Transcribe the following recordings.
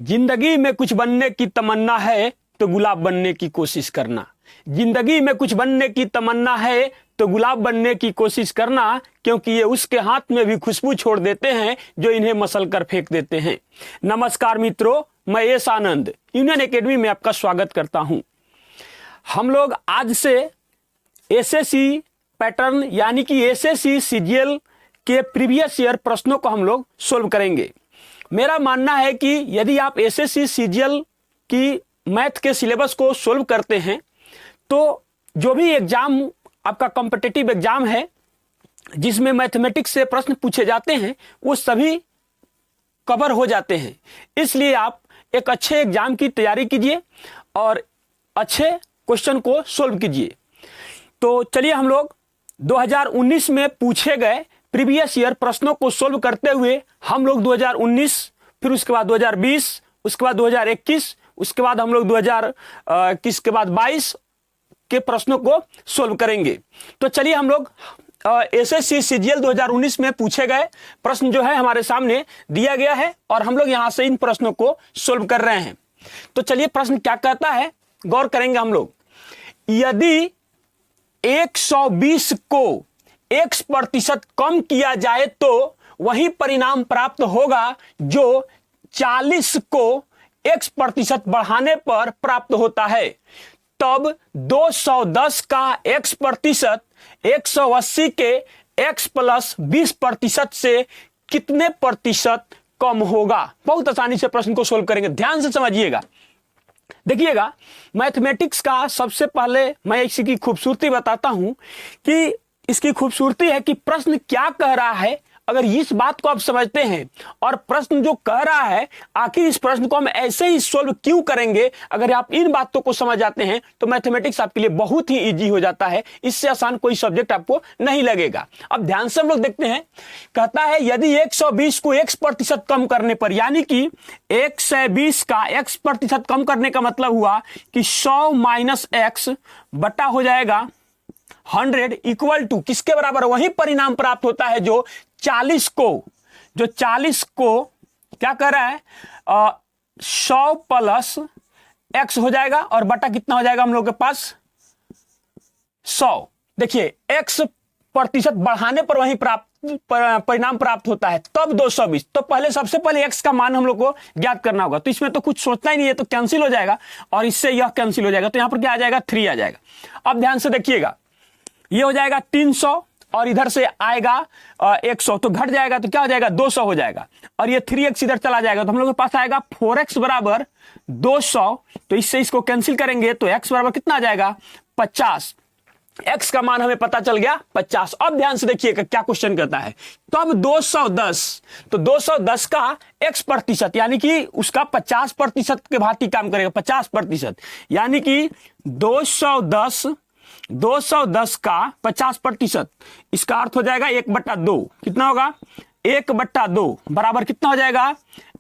जिंदगी में कुछ बनने की तमन्ना है तो गुलाब बनने की कोशिश करना। जिंदगी में कुछ बनने की तमन्ना है तो गुलाब बनने की कोशिश करना, क्योंकि ये उसके हाथ में भी खुशबू छोड़ देते हैं जो इन्हें मसल कर फेंक देते हैं। नमस्कार मित्रों, मैं एस आनंद यूनियन एकेडमी में आपका स्वागत करता हूं। हम लोग आज से एसएससी पैटर्न यानी कि एसएससी सीजीएल के प्रीवियस ईयर प्रश्नों को हम लोग सोल्व करेंगे। मेरा मानना है कि यदि आप एसएससी सीजीएल की मैथ के सिलेबस को सोल्व करते हैं तो जो भी एग्जाम आपका कॉम्पिटिटिव एग्जाम है जिसमें मैथमेटिक्स से प्रश्न पूछे जाते हैं वो सभी कवर हो जाते हैं। इसलिए आप एक अच्छे एग्जाम की तैयारी कीजिए और अच्छे क्वेश्चन को सोल्व कीजिए। तो चलिए हम लोग 2019 में पूछे गए प्रीवियस ईयर प्रश्नों को सोल्व करते हुए हम लोग 2019, फिर उसके बाद 2020, उसके बाद 2021, उसके बाद हम लोग 2021 के बाद 22 के प्रश्नों को सोल्व करेंगे। तो चलिए हम लोग एसएससी सीजीएल 2019 में पूछे गए प्रश्न जो है हमारे सामने दिया गया है और हम लोग यहां से इन प्रश्नों को सोल्व कर रहे हैं। तो चलिए प्रश्न क्या कहता है, गौर करेंगे हम लोग। यदि 120 को x% कम किया जाए तो वही परिणाम प्राप्त होगा जो 40 को x% बढ़ाने पर प्राप्त होता है। तब 210 का x% 180 के x + 20% से कितने प्रतिशत कम होगा। बहुत आसानी से प्रश्न को सोल्व करेंगे, ध्यान से समझिएगा। देखिएगा, मैथमेटिक्स का सबसे पहले मैं इसकी खूबसूरती बताता हूं कि इसकी खूबसूरती है कि प्रश्न क्या कह रहा है। अगर इस बात को आप समझते हैं और प्रश्न जो कह रहा है आखिर इस प्रश्न को हम ऐसे ही सोल्व क्यों करेंगे, अगर आप इन बातों को समझ जाते हैं तो मैथमेटिक्स आपके लिए बहुत ही इजी हो जाता है। इससे आसान कोई सब्जेक्ट आपको नहीं लगेगा। अब ध्यान से हम लोग देखते हैं, कहता है यदि 120 को x% कम करने पर, यानी कि 120 का x% कम करने का मतलब हुआ कि 100 - x बटा हो जाएगा 100 इक्वल टू किसके बराबर, वही परिणाम प्राप्त होता है जो 40 को क्या कर रहा है 100 + x हो जाएगा और बटा कितना हो जाएगा हम लोग के पास 100। देखिए x% बढ़ाने पर वही परिणाम प्राप्त होता है, तब 220। तो पहले सबसे पहले x का मान हम लोग को ज्ञात करना होगा। तो इसमें तो कुछ सोचना ही नहीं है, तो कैंसिल हो जाएगा और इससे यह कैंसिल हो जाएगा। तो यहां पर क्या आ जाएगा 3 आ जाएगा। अब ध्यान से देखिएगा, ये हो जाएगा 300 और इधर से आएगा 100, तो घट जाएगा तो क्या हो जाएगा 200 हो जाएगा और ये 3x इधर चला जाएगा तो हम लोग के पास आएगा 4x बराबर 200। तो इससे इसको कैंसिल करेंगे तो x बराबर कितना आ जाएगा 50। x का मान हमें पता चल गया 50। अब ध्यान से देखिएगा क्या क्वेश्चन करता है। तो अब 210, तो 210 का x% यानी कि उसका 50% के भांति काम करेगा, 50%, यानी कि 210 का 50%, इसका अर्थ हो जाएगा 1/2। कितना होगा 1/2 बराबर कितना हो जाएगा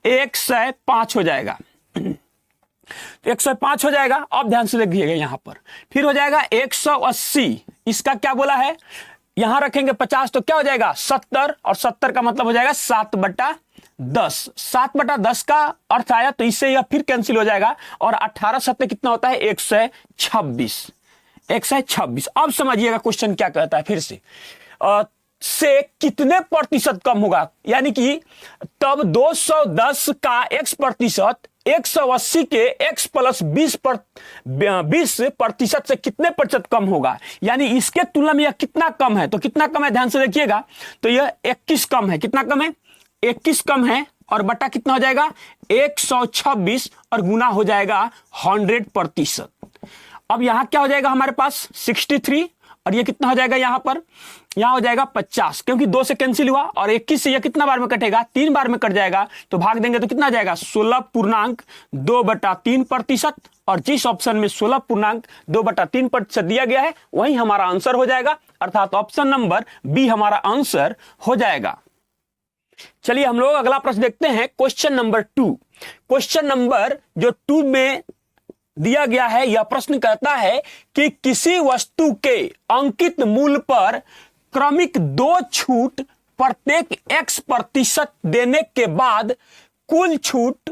105 हो जाएगा। 105 हो जाएगा। अब ध्यान से देखिएगा यहां पर फिर हो जाएगा 180, इसका क्या बोला है, यहां रखेंगे 50 तो क्या हो जाएगा 70 और 70 का मतलब हो जाएगा 7/10। 7/10 का अर्थ आया तो इससे यह फिर कैंसिल हो जाएगा और 18 7 कितना होता है 126। 126। अब समझिएगा क्वेश्चन क्या कहता है फिर से कितने प्रतिशत कम होगा, यानी कि तब 210 का x% 180 के x + 20% से कितने प्रतिशत कम होगा, यानी इसके तुलना में यह कितना कम है। तो कितना कम है ध्यान से देखिएगा, तो यह 21 कम है। कितना कम है 21 कम है और बटा कितना हो जाएगा 126 और गुना हो जाएगा 100%। अब यहां क्या हो जाएगा हमारे पास 63 और ये कितना हो जाएगा यहां पर, यहां हो जाएगा 50, क्योंकि 2 से कैंसिल हुआ और 21 से यह कितना बार में कटेगा 3 बार में कट जाएगा। तो भाग देंगे तो कितना आ जाएगा 16.2/3%। और जिस ऑप्शन में 16.2/3% दिया गया है वही हमारा आंसर हो जाएगा, अर्थात ऑप्शन नंबर बी हमारा आंसर हो जाएगा। चलिए हम लोग अगला प्रश्न देखते हैं, क्वेश्चन नंबर 2। क्वेश्चन नंबर जो 2 में दिया गया है, यह प्रश्न कहता है कि किसी वस्तु के अंकित मूल्य पर क्रमिक 2 छूट प्रत्येक x% देने के बाद कुल छूट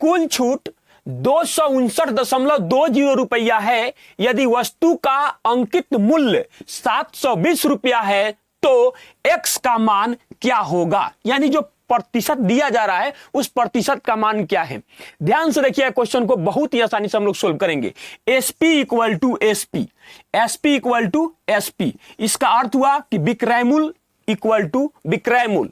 कुल छूट 259.20 रुपया है। यदि वस्तु का अंकित मूल्य 720 रुपया है तो x का मान क्या होगा, यानी जो प्रतिशत दिया जा रहा है उस प्रतिशत का मान क्या है। ध्यान से देखिए क्वेश्चन को, बहुत ही आसानी से हम लोग सोल्व करेंगे। SP equal to SP, SP equal to SP, इसका अर्थ हुआ कि विक्रय मूल्य इक्वल टू विक्रय मूल्य,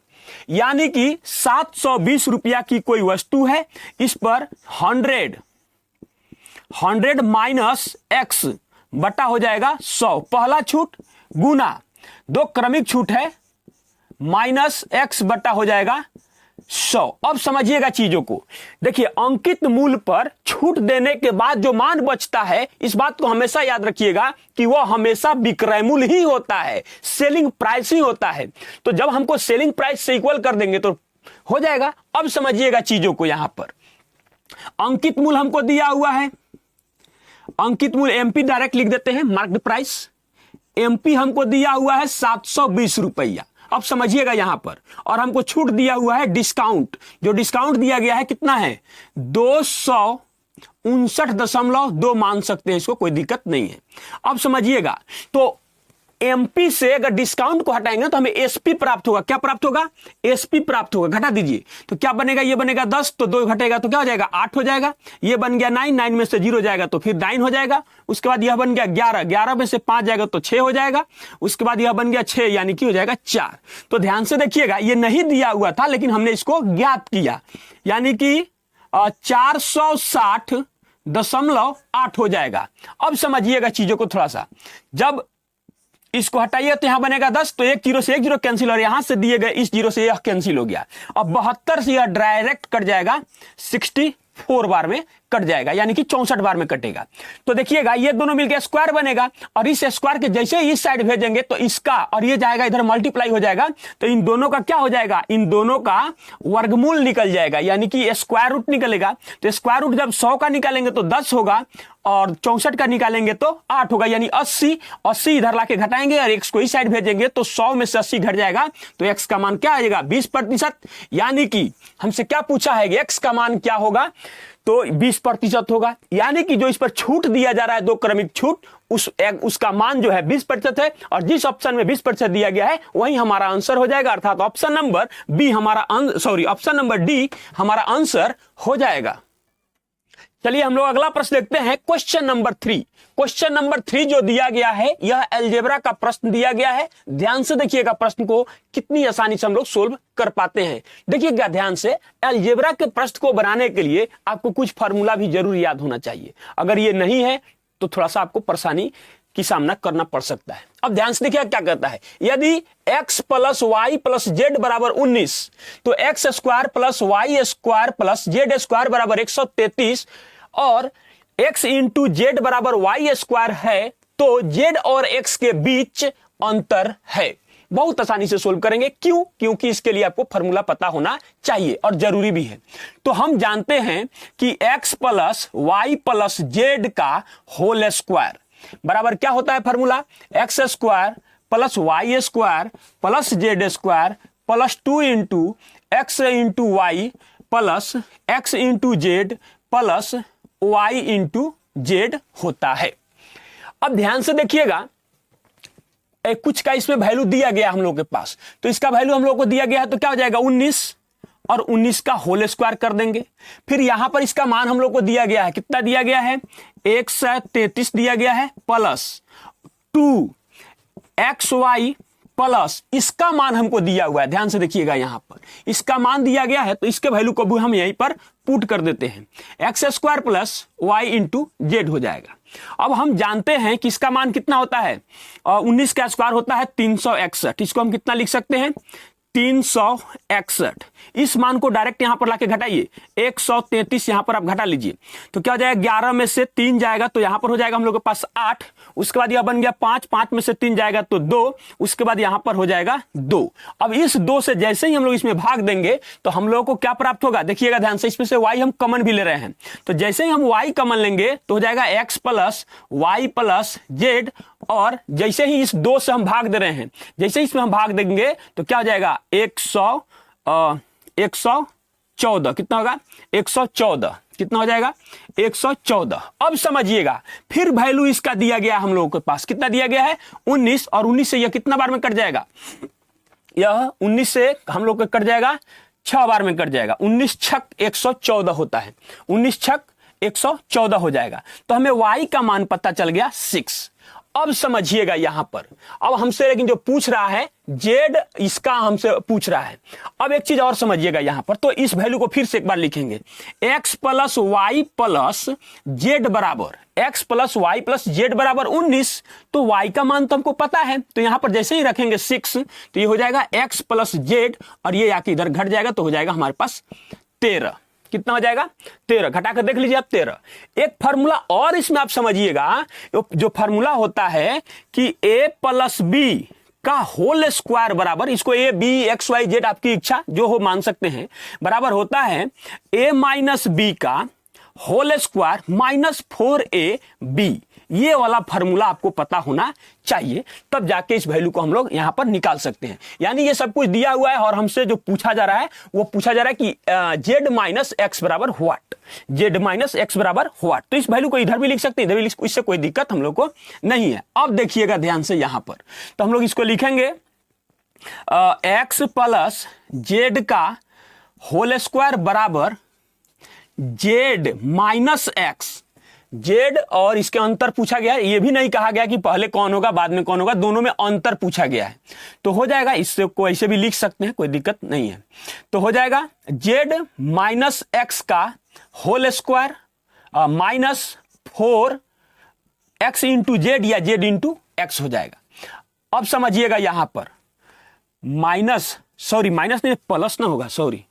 यानी कि 720 रुपया की कोई वस्तु है, इस पर 100 माइनस x बटा हो जाएगा 100, पहला छूट गुना 2 क्रमिक छूट है माइनस x बटा हो जाएगा 100। अब समझिएगा चीजों को, देखिए अंकित मूल्य पर छूट देने के बाद जो मान बचता है, इस बात को हमेशा याद रखिएगा कि वह हमेशा विक्रय मूल्य ही होता है, सेलिंग प्राइस ही होता है। तो जब हमको सेलिंग प्राइस से इक्वल कर देंगे तो हो जाएगा। अब समझिएगा चीजों को, यहां पर अंकित मूल्य हमको दिया हुआ है, अंकित मूल्य MP डायरेक्ट लिख देते हैं, मार्केट प्राइस MP हमको दिया हुआ है 720 रुपया। अब समझिएगा यहां पर, और हमको छूट दिया हुआ है डिस्काउंट, जो डिस्काउंट दिया गया है कितना है 259.2 मान सकते हैं, इसको कोई दिक्कत नहीं है। अब समझिएगा, तो MP से अगर डिस्काउंट को हटाएंगे तो हमें SP प्राप्त होगा। क्या प्राप्त होगा? SP प्राप्त होगा। घटा दीजिए तो क्या बनेगा, ये बनेगा 10, तो 2 घटेगा तो क्या हो जाएगा 8 हो जाएगा। ये बन गया 9, 9 में से 0 जाएगा तो फिर 9 हो जाएगा। उसके बाद यह बन गया 11, 11 में से 5 जाएगा तो 6 हो जाएगा। उसके बाद यह बन गया 6, यानी कि हो जाएगा 4। तो ध्यान से देखिएगा, ये नहीं दिया हुआ था लेकिन हमने इसको ज्ञात किया, यानी कि 460.8 हो जाएगा। अब समझिएगा चीजों को थोड़ा सा, जब इसको हटाइए तो यहां बनेगा 10, तो 1 0 से 1 0 कैंसिल, और यहां से दिए गए इस 0 से यह कैंसिल हो गया। अब 72 से यह डायरेक्ट कट जाएगा, 64 बार में कट जाएगा, यानी कि 64 बार में कटेगा। तो देखिएगा ये दोनों मिलकर स्क्वायर बनेगा, और इस स्क्वायर के जैसे ही इस साइड भेजेंगे तो इसका और ये जाएगा इधर मल्टीप्लाई हो जाएगा, तो इन दोनों का क्या हो जाएगा, इन दोनों का वर्गमूल निकल जाएगा, यानी कि स्क्वायर रूट निकलेगा। तो स्क्वायर रूट जब 100 का निकालेंगे तो 10 होगा, और 64 का निकालेंगे तो 8 होगा, यानी 80 इधर लाके घटाएंगे और x को इस साइड भेजेंगे तो 100 में से 80 घट जाएगा, तो x का मान क्या आ जाएगा 20%। यानी कि हमसे क्या पूछा है, x का मान क्या होगा, तो 20% होगा। यानी कि जो इस पर छूट दिया जा रहा है 2 क्रमिक छूट, उसका मान जो है 20% है, और जिस ऑप्शन में 20% दिया गया है वही हमारा आंसर हो जाएगा, अर्थात ऑप्शन नंबर बी हमारा ऑप्शन नंबर डी हमारा आंसर हो जाएगा। चलिए हम लोग अगला प्रश्न देखते हैं, क्वेश्चन नंबर 3। क्वेश्चन नंबर 3 जो दिया गया है यह अलजेब्रा का प्रश्न दिया गया है। ध्यान से देखिएगा प्रश्न को, कितनी आसानी से हम लोग सोल्व कर पाते हैं। देखिएगा ध्यान से, अलजेब्रा के प्रश्न को बनाने के लिए आपको कुछ फार्मूला भी जरूर याद होना चाहिए। अगर ये नहीं है तो थोड़ा सा आपको परेशानी की सामना करना पड़ सकता है। अब ध्यान से देखिए क्या कहता है, यदि x plus Y plus Z बराबर 19, तो x square plus Y square plus Z square बराबर 133, और x इंटू जेड बराबर वाई स्क्वायर है, तो z और x के बीच अंतर है। बहुत आसानी से सोल्व करेंगे। क्यों? क्योंकि इसके लिए आपको फॉर्मूला पता होना चाहिए और जरूरी भी है। तो हम जानते हैं कि x plus Y plus Z का होल स्क्वायर बराबर क्या होता है formula, X square plus Y square plus Z square plus 2 into X into Y plus X into Z plus Y into Z होता है। अब ध्यान से देखिएगा, कुछ का इसमें वैल्यू दिया गया हम लोग के पास, तो इसका वैल्यू हम लोग को दिया गया है, तो क्या हो जाएगा 19, और 19 का होल स्क्वायर कर देंगे। फिर यहां पर इसका मान हम लोग को दिया गया है, कितना दिया गया है 133 दिया गया है, प्लस 2xy प्लस इसका मान हमको दिया हुआ है। ध्यान से देखिएगा, यहां पर इसका मान दिया गया है, तो इसके वैल्यू को भी हम यहीं पर पुट कर देते हैं, X square plus Y into Z हो जाएगा। अब हम जानते हैं कि इसका मान कितना होता है, 19 का स्क्वायर होता है 361, इसको हम कितना लिख सकते हैं 361। इस मान को डायरेक्ट यहां पर लाके घटाइए, 133 यहां पर आप घटा लीजिए, तो क्या हो जाएगा 11 में से 3 जाएगा तो यहां पर हो जाएगा हम लोग के पास 8, उसके बाद यह बन गया 5, 5 में से 3 जाएगा तो 2, उसके बाद यहां पर हो जाएगा 2। अब इस 2 से जैसे ही हम लोग इसमें भाग देंगे तो हम लोगों को क्या प्राप्त होगा, देखिएगा ध्यान से, इसमें से y हम कॉमन भी ले रहे हैं, तो जैसे ही हम y कॉमन लेंगे तो हो जाएगा x plus Y plus Z, और जैसे ही इस 2 से हम भाग दे रहे हैं, जैसे ही इसमें हम भाग देंगे तो क्या हो जाएगा 100 114, कितना होगा 114, कितना हो जाएगा 114। अब समझिएगा, फिर वैल्यू इसका दिया गया हम लोगों के पास, कितना दिया गया है 19, और 19 से यह कितना बार में कट जाएगा, यह 19 से हम लोग को कट जाएगा 6 बार में कट जाएगा, 19 छक 114 होता है, 19 छक 114 हो जाएगा। तो हमें y का मान पता चल गया 6। अब समझिएगा यहां पर, अब हमसे लेकिन जो पूछ रहा है z, इसका हमसे पूछ रहा है। अब एक चीज और समझिएगा यहां पर, तो इस वैल्यू को फिर से एक बार लिखेंगे, x plus Y plus Z बराबर, x plus Y plus Z बराबर 19। तो y का मान तो हमको पता है, तो यहां पर जैसे ही रखेंगे 6, तो ये हो जाएगा x प्लस जेड, और ये आके इधर घट जाएगा, तो हो जाएगा हमारे पास 13। कितना हो जाएगा 13, घटाकर देख लीजिए आप 13। एक फार्मूला और इसमें आप समझिएगा, जो फार्मूला होता है कि a प्लस बी का होल स्क्वायर बराबर, इसको a b x y z आपकी इच्छा जो हो मान सकते हैं, बराबर होता है a माइनस बी का होल स्क्वायर माइनस 4ab। ये वाला फार्मूला आपको पता होना चाहिए, तब जाके इस वैल्यू को हम लोग यहां पर निकाल सकते हैं। यानी ये सब कुछ दिया हुआ है, और हमसे जो पूछा जा रहा है वो पूछा जा रहा है कि z माइनस एक्स बराबर व्हाट, z माइनस एक्स बराबर व्हाट। तो इस वैल्यू को इधर भी लिख सकते हैं, इधर भी लिख, इससे कोई दिक्कत हम लोग को नहीं है। अब देखिएगा ध्यान से यहां पर, तो हम लोग इसको लिखेंगे x प्लस जेड का होल स्क्वायर बराबर z माइनस एक्स, जेड और इसके अंतर पूछा गया है। ये भी नहीं कहा गया कि पहले कौन होगा बाद में कौन होगा, दोनों में अंतर पूछा गया है। तो हो जाएगा, इससे को ऐसे भी लिख सकते हैं, कोई दिक्कत नहीं है। तो हो जाएगा जेड माइनस एक्स का whole square minus 4x into Z, या जेड इंटू एक्स हो जाएगा। अब समझिएगा यहां पर माइनस, सॉरी माइनस नहीं, प्लस ना होगा, सॉरी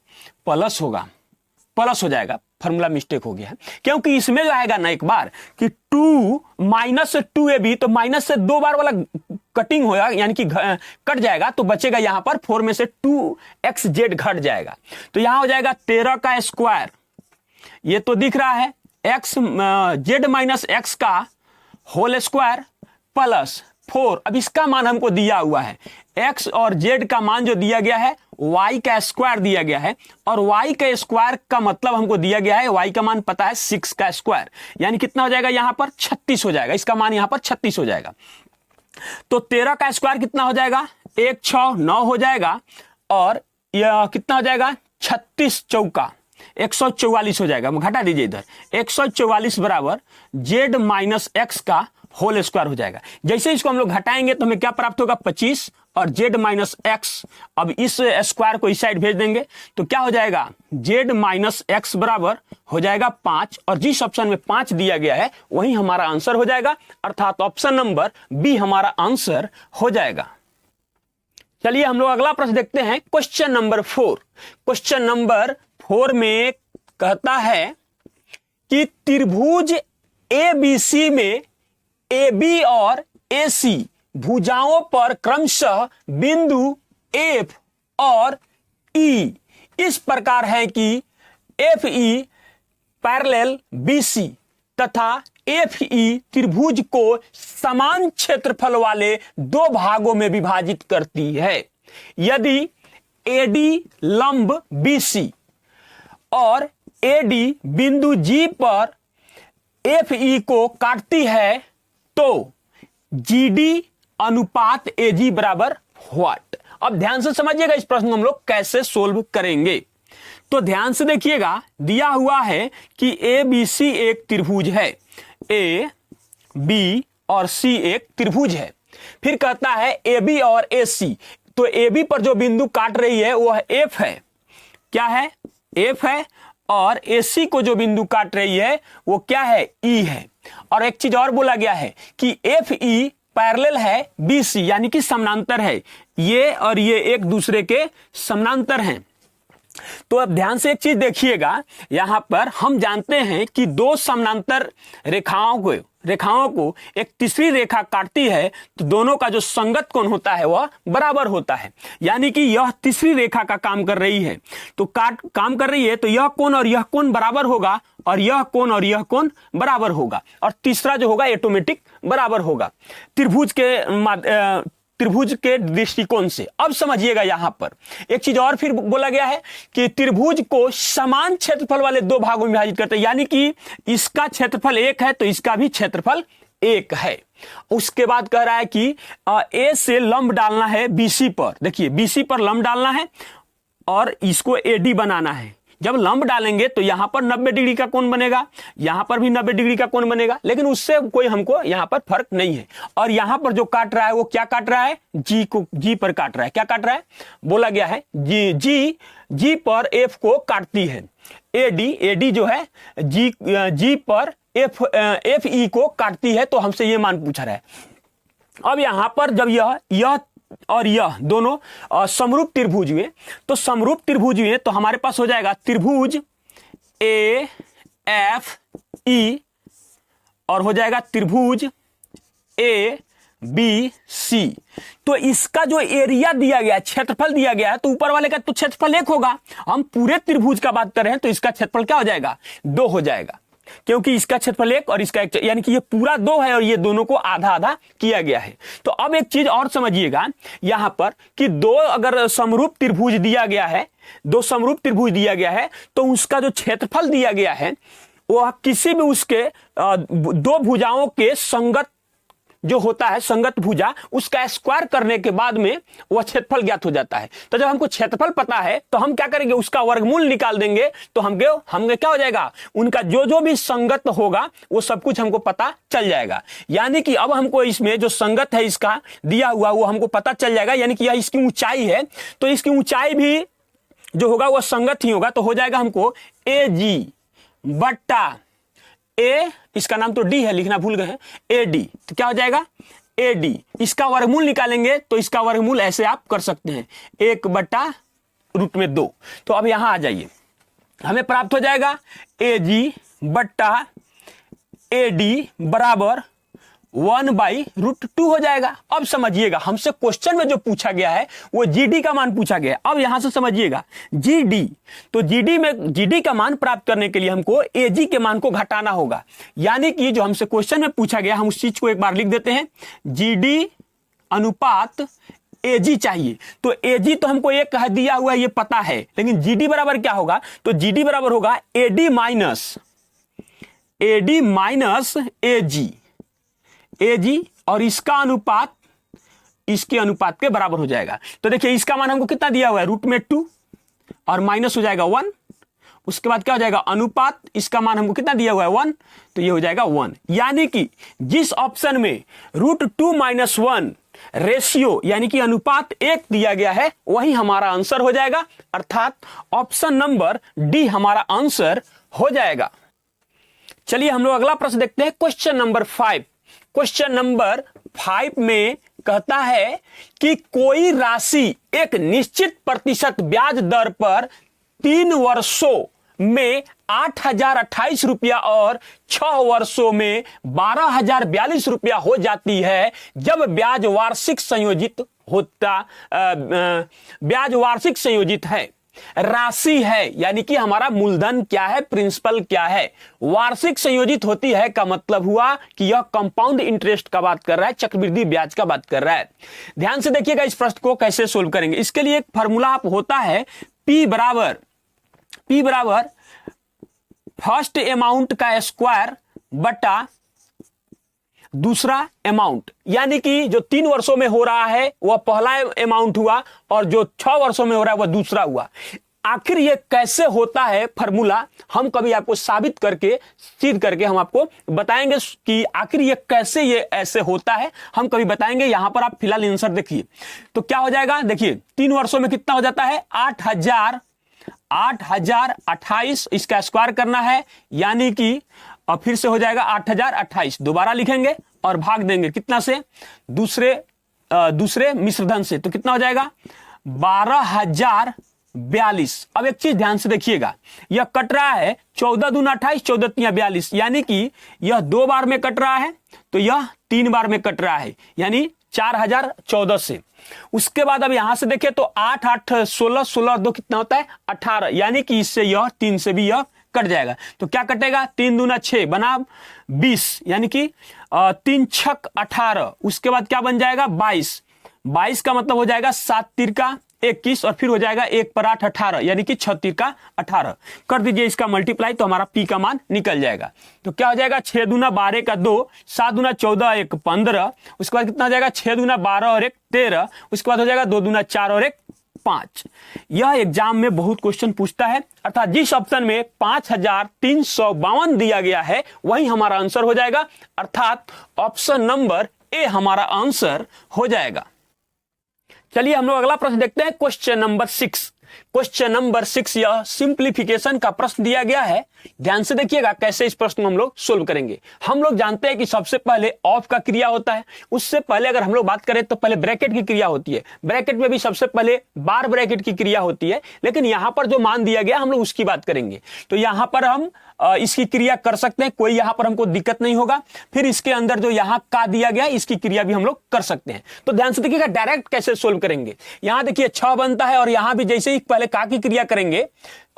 प्लस होगा, प्लस हो जाएगा, फॉर्मूला मिस्टेक हो गया है, क्योंकि इसमें आएगा ना एक बार कि 2 माइनस 2ab, तो माइनस से 2 बार वाला कटिंग होगा, यानी कि कट जाएगा, तो बचेगा यहां पर 4 में से 2xz घट जाएगा। तो यहां हो जाएगा 13 का स्क्वायर, ये तो दिख रहा है x z माइनस एक्स का होल स्क्वायर प्लस 4। अब इसका मान हमको दिया हुआ है, x और z का मान जो दिया गया है y का स्क्वायर दिया गया है, और y का स्क्वायर का मतलब हमको दिया गया है, y का मान पता है 6 का स्क्वायर, यानी कितना हो जाएगा यहां पर 36 हो जाएगा, इसका मान यहां पर 36 हो जाएगा। तो 13 का स्क्वायर कितना हो जाएगा, 1 6 9 हो जाएगा, और यह कितना हो जाएगा 36 चौका 144 हो जाएगा। घटा दीजिए इधर, 144 बराबर z माइनस एक्स का होल स्क्वायर हो जाएगा। जैसे इसको हम लोग घटाएंगे तो हमें क्या प्राप्त होगा 25, और z माइनस एक्स, अब इस स्क्वायर को इस साइड भेज देंगे तो क्या हो जाएगा z माइनस एक्स बराबर हो जाएगा 5, और जिस ऑप्शन में 5 दिया गया है वही हमारा आंसर हो जाएगा, अर्थात ऑप्शन नंबर बी हमारा आंसर हो जाएगा। चलिए हम लोग अगला प्रश्न देखते हैं, क्वेश्चन नंबर 4। क्वेश्चन नंबर 4 में कहता है कि त्रिभुज ABC में AB और AC भुजाओं पर क्रमशः बिंदु F और E इस प्रकार है कि FE पैरेलल BC तथा FE त्रिभुज को समान क्षेत्रफल वाले 2 भागों में विभाजित करती है। यदि AD लंब BC और AD बिंदु G पर FE को काटती है तो GD अनुपात AG बराबर व्हाट। अब ध्यान से समझिएगा इस प्रश्न को हम लोग कैसे सोल्व करेंगे। तो ध्यान से देखिएगा, दिया हुआ है कि ABC एक त्रिभुज है, A B और C एक त्रिभुज है। फिर कहता है AB और AC, तो AB पर जो बिंदु काट रही है वह F है, क्या है F है, और AC को जो बिंदु काट रही है वो क्या है E है। और एक चीज और बोला गया है कि FE पैरेलल है BC, यानी कि समानांतर है, ये और ये एक दूसरे के समानांतर हैं। तो अब ध्यान से एक चीज देखिएगा, यहां पर हम जानते हैं कि 2 समानांतर रेखाओं को एक तीसरी रेखा काटती है तो दोनों का जो संगत कोण होता है वह बराबर होता है, यानी कि यह तीसरी रेखा का काम कर रही है, तो काम कर रही है तो यह कोण और यह कोण बराबर होगा, और यह कोण और यह कोण बराबर होगा, और तीसरा जो होगा ऑटोमेटिक बराबर होगा। त्रिभुज के त्रिभुज के दृष्टिकोण से। अब समझिएगा, यहां पर एक चीज और फिर बोला गया है कि त्रिभुज को समान क्षेत्रफल वाले दो भागों में विभाजित करते हैं, यानी कि इसका क्षेत्रफल 1 है तो इसका भी क्षेत्रफल 1 है। उसके बाद कह रहा है कि ए से लंब डालना है बीसी पर। देखिए बीसी पर लंब डालना है और इसको एडी बनाना है। जब लंब डालेंगे तो यहां पर 90 डिग्री का कोण बनेगा, यहां पर भी 90 डिग्री का कोण बनेगा, लेकिन उससे कोई हमको यहां पर फर्क नहीं है। और यहां पर जो काट रहा है वो क्या काट रहा है, जी पर काट रहा है। क्या काट रहा है, बोला गया है जी पर एफ को काटती है। एडी जो है जी पर एफ ई को काटती है, तो हमसे ये मान पूछा रहा है। अब यहां पर जब यह और यह दोनों समरूप त्रिभुज हुए, तो समरूप त्रिभुज हुए तो हमारे पास हो जाएगा त्रिभुज ए एफ ई और हो जाएगा त्रिभुज ए बी सी। तो इसका जो एरिया दिया गया, क्षेत्रफल दिया गया है, तो ऊपर वाले का तो क्षेत्रफल 1 होगा। हम पूरे त्रिभुज का बात कर रहे हैं तो इसका क्षेत्रफल क्या हो जाएगा, 2 हो जाएगा, क्योंकि इसका क्षेत्रफल 1 और इसका 1, यानी कि ये पूरा 2 है और ये दोनों को आधा आधा किया गया है। तो अब एक चीज और समझिएगा यहां पर कि दो अगर समरूप त्रिभुज दिया गया है, दो समरूप त्रिभुज दिया गया है, तो उसका जो क्षेत्रफल दिया गया है वह किसी भी उसके दो भुजाओं के संगत जो होता है, संगत भुजा, उसका स्क्वायर करने के बाद में वह क्षेत्रफल ज्ञात हो जाता है। तो जब हमको क्षेत्रफल पता है तो हम क्या करेंगे, उसका वर्गमूल निकाल देंगे, तो हमगे क्या हो जाएगा, उनका जो भी संगत होगा वो सब कुछ हमको पता चल जाएगा। यानी कि अब हमको इसमें जो संगत है इसका दिया हुआ वो हमको पता चल जाएगा। यानी कि यह इसकी ऊंचाई है तो इसकी ऊंचाई भी जो होगा वह संगत ही होगा। तो हो जाएगा हमको ए जी बट्टा ए, इसका नाम तो डी है, लिखना भूल गए हैं, ए डी। तो क्या हो जाएगा, ए डी। इसका वर्गमूल निकालेंगे तो इसका वर्गमूल ऐसे आप कर सकते हैं, 1/√2। तो अब यहां आ जाइए, हमें प्राप्त हो जाएगा ए जी बट्टा ए डी बराबर 1/√2 हो जाएगा। अब समझिएगा, हमसे क्वेश्चन में जो पूछा गया है वो जीडी का मान पूछा गया है। अब यहां से समझिएगा जीडी, तो जीडी का मान प्राप्त करने के लिए हमको एजी के मान को घटाना होगा। यानी कि जो हमसे क्वेश्चन में पूछा गया, हम उस चीज को एक बार लिख देते हैं, जीडी अनुपात एजी चाहिए। तो एजी तो हमको एक दिया हुआ है, ये पता है, लेकिन जीडी बराबर क्या होगा, तो जीडी बराबर होगा एडी माइनस एजी और इसका अनुपात इसके अनुपात के बराबर हो जाएगा। तो देखिए इसका मान हमको कितना दिया हुआ है, √2 और माइनस हो जाएगा 1। उसके बाद क्या हो जाएगा, अनुपात, इसका मान हमको कितना दिया हुआ है 1, तो ये हो जाएगा 1। यानी कि जिस ऑप्शन में √2 - 1 रेशियो यानी कि अनुपात 1 दिया गया है वही हमारा आंसर हो जाएगा, अर्थात ऑप्शन नंबर डी हमारा आंसर हो जाएगा। चलिए हम लोग अगला प्रश्न देखते हैं, क्वेश्चन नंबर 5। क्वेश्चन नंबर 5 में कहता है कि कोई राशि एक निश्चित प्रतिशत ब्याज दर पर 3 वर्षों में 8,028 रुपया और 6 वर्षों में 12,042 रुपया हो जाती है जब ब्याज वार्षिक संयोजित है। राशि है यानी कि हमारा मूलधन क्या है, प्रिंसिपल क्या है। वार्षिक संयोजित होती है का मतलब हुआ कि यह कंपाउंड इंटरेस्ट का बात कर रहा है, चक्रवृद्धि ब्याज का बात कर रहा है। ध्यान से देखिएगा इस प्रश्न को कैसे सोल्व करेंगे। इसके लिए एक फॉर्मूला होता है, P बराबर फर्स्ट अमाउंट का स्क्वायर बटा दूसरा अमाउंट। यानी कि जो 3 वर्षों में हो रहा है वह पहला अमाउंट हुआ और जो 6 वर्षों में हो रहा है वह दूसरा हुआ। आखिर ये कैसे होता है फॉर्मूला, हम कभी आपको साबित करके, सिद्ध करके हम आपको बताएंगे कि आखिर ये कैसे ये ऐसे होता है, हम कभी बताएंगे। यहां पर आप फिलहाल आंसर देखिए तो क्या हो जाएगा, देखिए 3 वर्षों में कितना हो जाता है, 8,028, इसका स्क्वायर करना है यानी कि और फिर से हो जाएगा 8,028, दोबारा लिखेंगे और भाग देंगे कितना से, दूसरे मिश्रधन से, तो कितना हो जाएगा 12,042। अब एक चीज ध्यान से देखिएगा, यह कट रहा है 14 दूना 28, 14 तिया 42, यानी कि यह 2 बार में कट रहा है तो यह 3 बार में कट रहा है, यानी 4,014 से। उसके बाद अब यहां से देखें तो 8 8 16, 16 2 कितना होता है 18, यानी कि इससे यह 3 से भी यह कट जाएगा। तो क्या कटेगा, 3 दूना 6 बना 20, यानी कि 3 छक 18। उसके बाद क्या बन जाएगा 22, 22 का मतलब हो जाएगा 7 तिरका 21 और फिर हो जाएगा 1 पर 8 18, यानी कि 6 तिरका 18। कर दीजिए इसका मल्टीप्लाई तो हमारा पी का मान निकल जाएगा। तो क्या हो जाएगा 6 दूना 12 का 2, 7 दूना 14 1 15, उसके बाद कितना हो जाएगा 6 दूना 12 और 1 13, उसके बाद हो जाएगा 2 दूना 4 और 1 5। यह एग्जाम में बहुत क्वेश्चन पूछता है, अर्थात जिस ऑप्शन में 5352 दिया गया है वही हमारा आंसर हो जाएगा, अर्थात ऑप्शन नंबर ए हमारा आंसर हो जाएगा। चलिए हम लोग अगला प्रश्न देखते हैं, क्वेश्चन नंबर 6। क्वेश्चन नंबर 6 यह सिंप्लीफिकेशन का प्रश्न दिया गया है। ध्यान से देखिएगा कैसे इस प्रश्न को हम लोग सोल्व करेंगे। हम लोग जानते हैं कि सबसे पहले ऑफ का क्रिया होता है, उससे पहले अगर हम लोग बात करें तो पहले ब्रैकेट की क्रिया होती है, ब्रैकेट में भी सबसे पहले बार ब्रैकेट की क्रिया होती है, लेकिन यहां पर जो मान दिया गया हम लोग उसकी बात करेंगे। तो यहां पर हम इसकी क्रिया कर सकते हैं, कोई यहां पर हमको दिक्कत नहीं होगा। फिर इसके अंदर जो यहां का दिया गया इसकी क्रिया भी हम लोग कर सकते हैं। तो ध्यान से देखिएगा डायरेक्ट कैसे सोल्व करेंगे। यहां देखिए 6 बनता है और यहां भी जैसे ही पहले का की क्रिया करेंगे,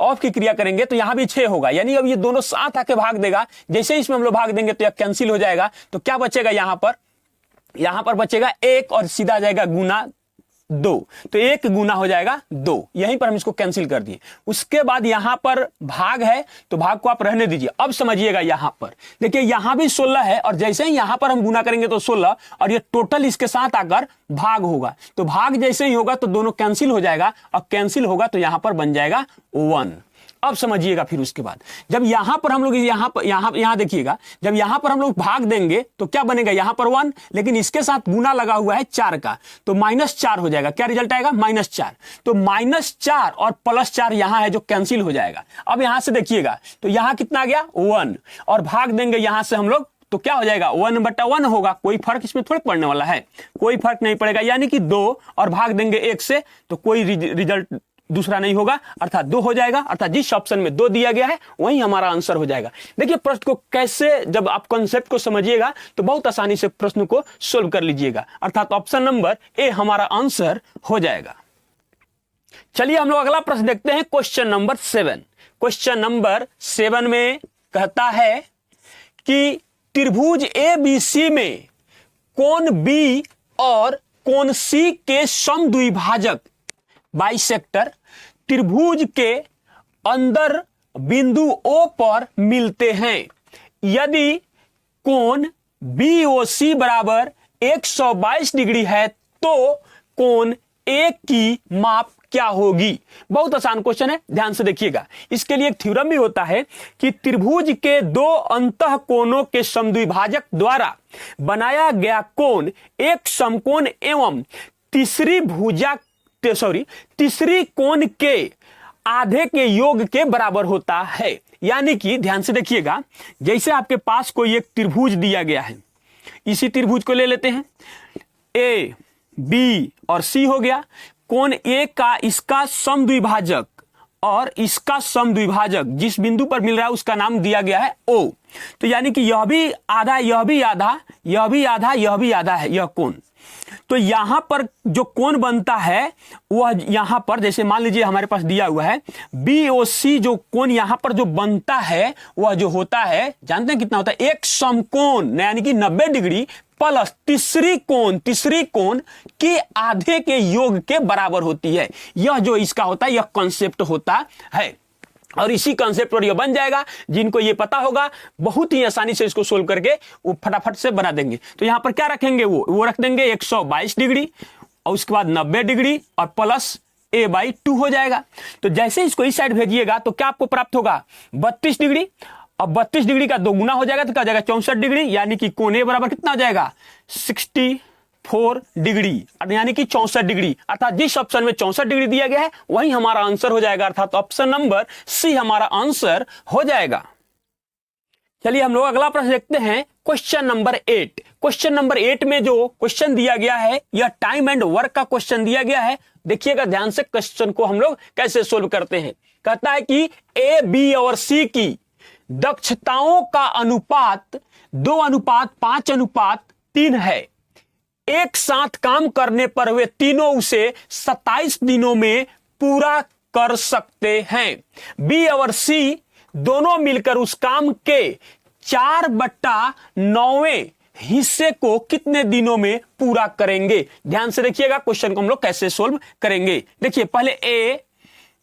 ऑफ की क्रिया करेंगे तो यहां भी 6 होगा, यानी अब ये दोनों साथ आके भाग देगा। जैसे ही इसमें हम लोग भाग देंगे तो यह कैंसिल हो जाएगा। तो क्या बचेगा यहां पर बचेगा 1 और सीधा आ जाएगा गुना 2, तो 1 गुना हो जाएगा 2। यहीं पर हम इसको कैंसिल कर दिए। उसके बाद यहां पर भाग है तो भाग को आप रहने दीजिए। अब समझिएगा यहां पर देखिए यहां भी 16 है और जैसे ही यहां पर हम गुना करेंगे तो 16 और ये टोटल इसके साथ आकर भाग होगा। तो भाग जैसे ही होगा तो दोनों कैंसिल हो जाएगा और कैंसिल होगा तो यहां पर बन जाएगा 1। अब समझिएगा फिर उसके बाद जब यहां पर हम लोग यहां देखिएगा, जब यहां पर हम लोग भाग देंगे तो क्या बनेगा यहां पर 1, लेकिन इसके साथ गुना लगा हुआ है 4 का, तो -4 हो जाएगा। क्या रिजल्ट आएगा -4। तो -4 और +4 यहां है जो कैंसिल हो जाएगा। अब यहां से देखिएगा तो यहां कितना आ गया 1 और भाग देंगे यहां से हम लोग तो क्या हो जाएगा 1/1 होगा। कोई फर्क इसमें थोड़ी पड़ने वाला है, कोई फर्क नहीं पड़ेगा, यानी कि 2 और भाग देंगे 1 से तो कोई रिजल्ट दूसरा नहीं होगा, अर्थात 2 हो जाएगा। अर्थात जिस ऑप्शन में 2 दिया गया है वही हमारा आंसर हो जाएगा। देखिए प्रश्न को कैसे, जब आप कॉन्सेप्ट को समझिएगा तो बहुत आसानी से प्रश्न को सोल्व कर लीजिएगा, अर्थात ऑप्शन नंबर ए हमारा आंसर हो जाएगा। चलिए हम लोग अगला प्रश्न देखते हैं, क्वेश्चन नंबर 7। क्वेश्चन नंबर 7 में कहता है कि त्रिभुज ABC में कोण B और कोण C के समद्विभाजक बाइसेक्टर त्रिभुज के अंदर बिंदु O पर मिलते हैं। यदि कोण BOC बराबर 122 डिग्री है तो कोण A की माप क्या होगी। बहुत आसान क्वेश्चन है, ध्यान से देखिएगा। इसके लिए एक थ्योरम भी होता है कि त्रिभुज के 2 अंतः कोणों के समद्विभाजक द्वारा बनाया गया कोण एक समकोण एवं तीसरी कोण के आधे के योग के बराबर होता है। यानी कि ध्यान से देखिएगा, जैसे आपके पास कोई एक त्रिभुज दिया गया है, इसी त्रिभुज को ले लेते हैं, A, B और C हो गया। कोण A का इसका समद्विभाजक और इसका समद्विभाजक जिस बिंदु पर मिल रहा है उसका नाम दिया गया है O। तो यानी कि यह भी आधा, यह भी आधा, यह भी आधा, यह भी आधा है यह कोण। तो यहां पर जो कोण बनता है वह यहां पर, जैसे मान लीजिए हमारे पास दिया हुआ है BOC, जो कोण यहां पर जो बनता है वह जो होता है, जानते हैं कितना होता है, एक समकोण यानी कि 90 डिग्री प्लस तीसरी कोण के आधे के योग के बराबर होती है। यह जो इसका होता है यह कॉन्सेप्ट होता है और इसी कॉन्सेप्ट पर यह बन जाएगा। जिनको ये पता होगा बहुत ही आसानी से इसको सोल्व करके वो फटाफट से बना देंगे। तो यहां पर क्या रखेंगे, वो रख देंगे 122 डिग्री और उसके बाद 90 डिग्री और प्लस A/2 हो जाएगा। तो जैसे इसको इस साइड भेजिएगा तो क्या आपको प्राप्त होगा 32 डिग्री। अब 32 डिग्री का 2 गुना हो जाएगा तो क्या हो जाएगा 64 डिग्री, यानी कि कोण A बराबर कितना हो जाएगा 64 डिग्री, यानी कि 64 डिग्री। अर्थात जिस ऑप्शन में 64 डिग्री दिया गया है वही हमारा आंसर हो जाएगा, अर्थात ऑप्शन नंबर C हमारा आंसर हो जाएगा। चलिए हम लोग अगला प्रश्न देखते हैं, क्वेश्चन नंबर 8। क्वेश्चन नंबर 8 में जो क्वेश्चन दिया गया है यह टाइम एंड वर्क का क्वेश्चन दिया गया है। देखिएगा ध्यान से क्वेश्चन को हम लोग कैसे सोल्व करते हैं। कहता है कि A, B और C की दक्षताओं का अनुपात 2:5:3 है। एक साथ काम करने पर वे तीनों उसे 27 दिनों में पूरा कर सकते हैं। B और C दोनों मिलकर उस काम के 4/9 हिस्से को कितने दिनों में पूरा करेंगे। ध्यान से देखिएगा क्वेश्चन को हम लोग कैसे सोल्व करेंगे। देखिए पहले ए,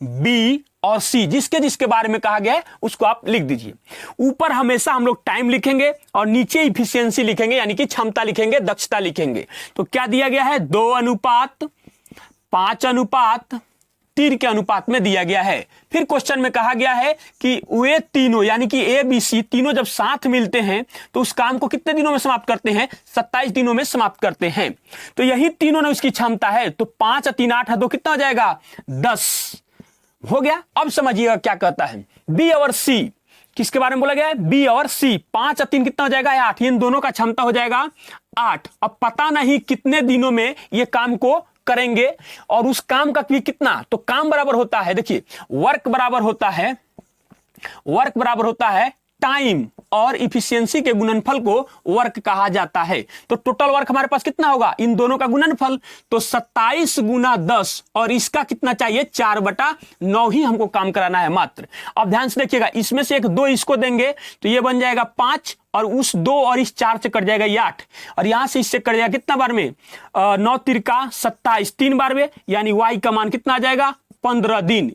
बी और सी जिसके जिसके बारे में कहा गया है उसको आप लिख दीजिए। ऊपर हमेशा हम लोग टाइम लिखेंगे और नीचे इफिशियंसी लिखेंगे, यानी कि क्षमता लिखेंगे, दक्षता लिखेंगे। तो क्या दिया गया है, 2:5:3 के अनुपात में दिया गया है। फिर क्वेश्चन में कहा गया है कि वे तीनों यानी कि ए बी सी तीनों जब साथ मिलते हैं तो उस काम को कितने दिनों में समाप्त करते हैं, 27 दिनों में समाप्त करते हैं। तो यही तीनों ने उसकी क्षमता है। तो 5 और 3 8 है, तो कितना हो जाएगा, 10 हो गया। अब समझिएगा क्या कहता है, बी और सी किसके बारे में बोला गया है, बी और सी। 5 और 3 कितना हो जाएगा, 8। इन दोनों का क्षमता हो जाएगा 8। अब पता नहीं कितने दिनों में ये काम को करेंगे और उस काम का भी कितना, तो काम बराबर होता है, देखिए वर्क बराबर होता है टाइम और इफिशियंसी के गुणनफल को वर्क कहा जाता है। तो टोटल वर्क हमारे पास कितना होगा, इन दोनों का गुणनफल, तो 27 गुना 10 और इसका कितना चाहिए, 4/9 ही हमको काम कराना है मात्र। अब ध्यान से देखिएगा, इसमें से एक 2 इसको देंगे तो ये बन जाएगा 5 और उस 2 और इस 4 से कट जाएगा ये 8 और यहां से इससे कट जाएगा कितना बार में, 9 तिरका 27, 3 बार में, यानी y का मान कितना आ जाएगा, 15 दिन।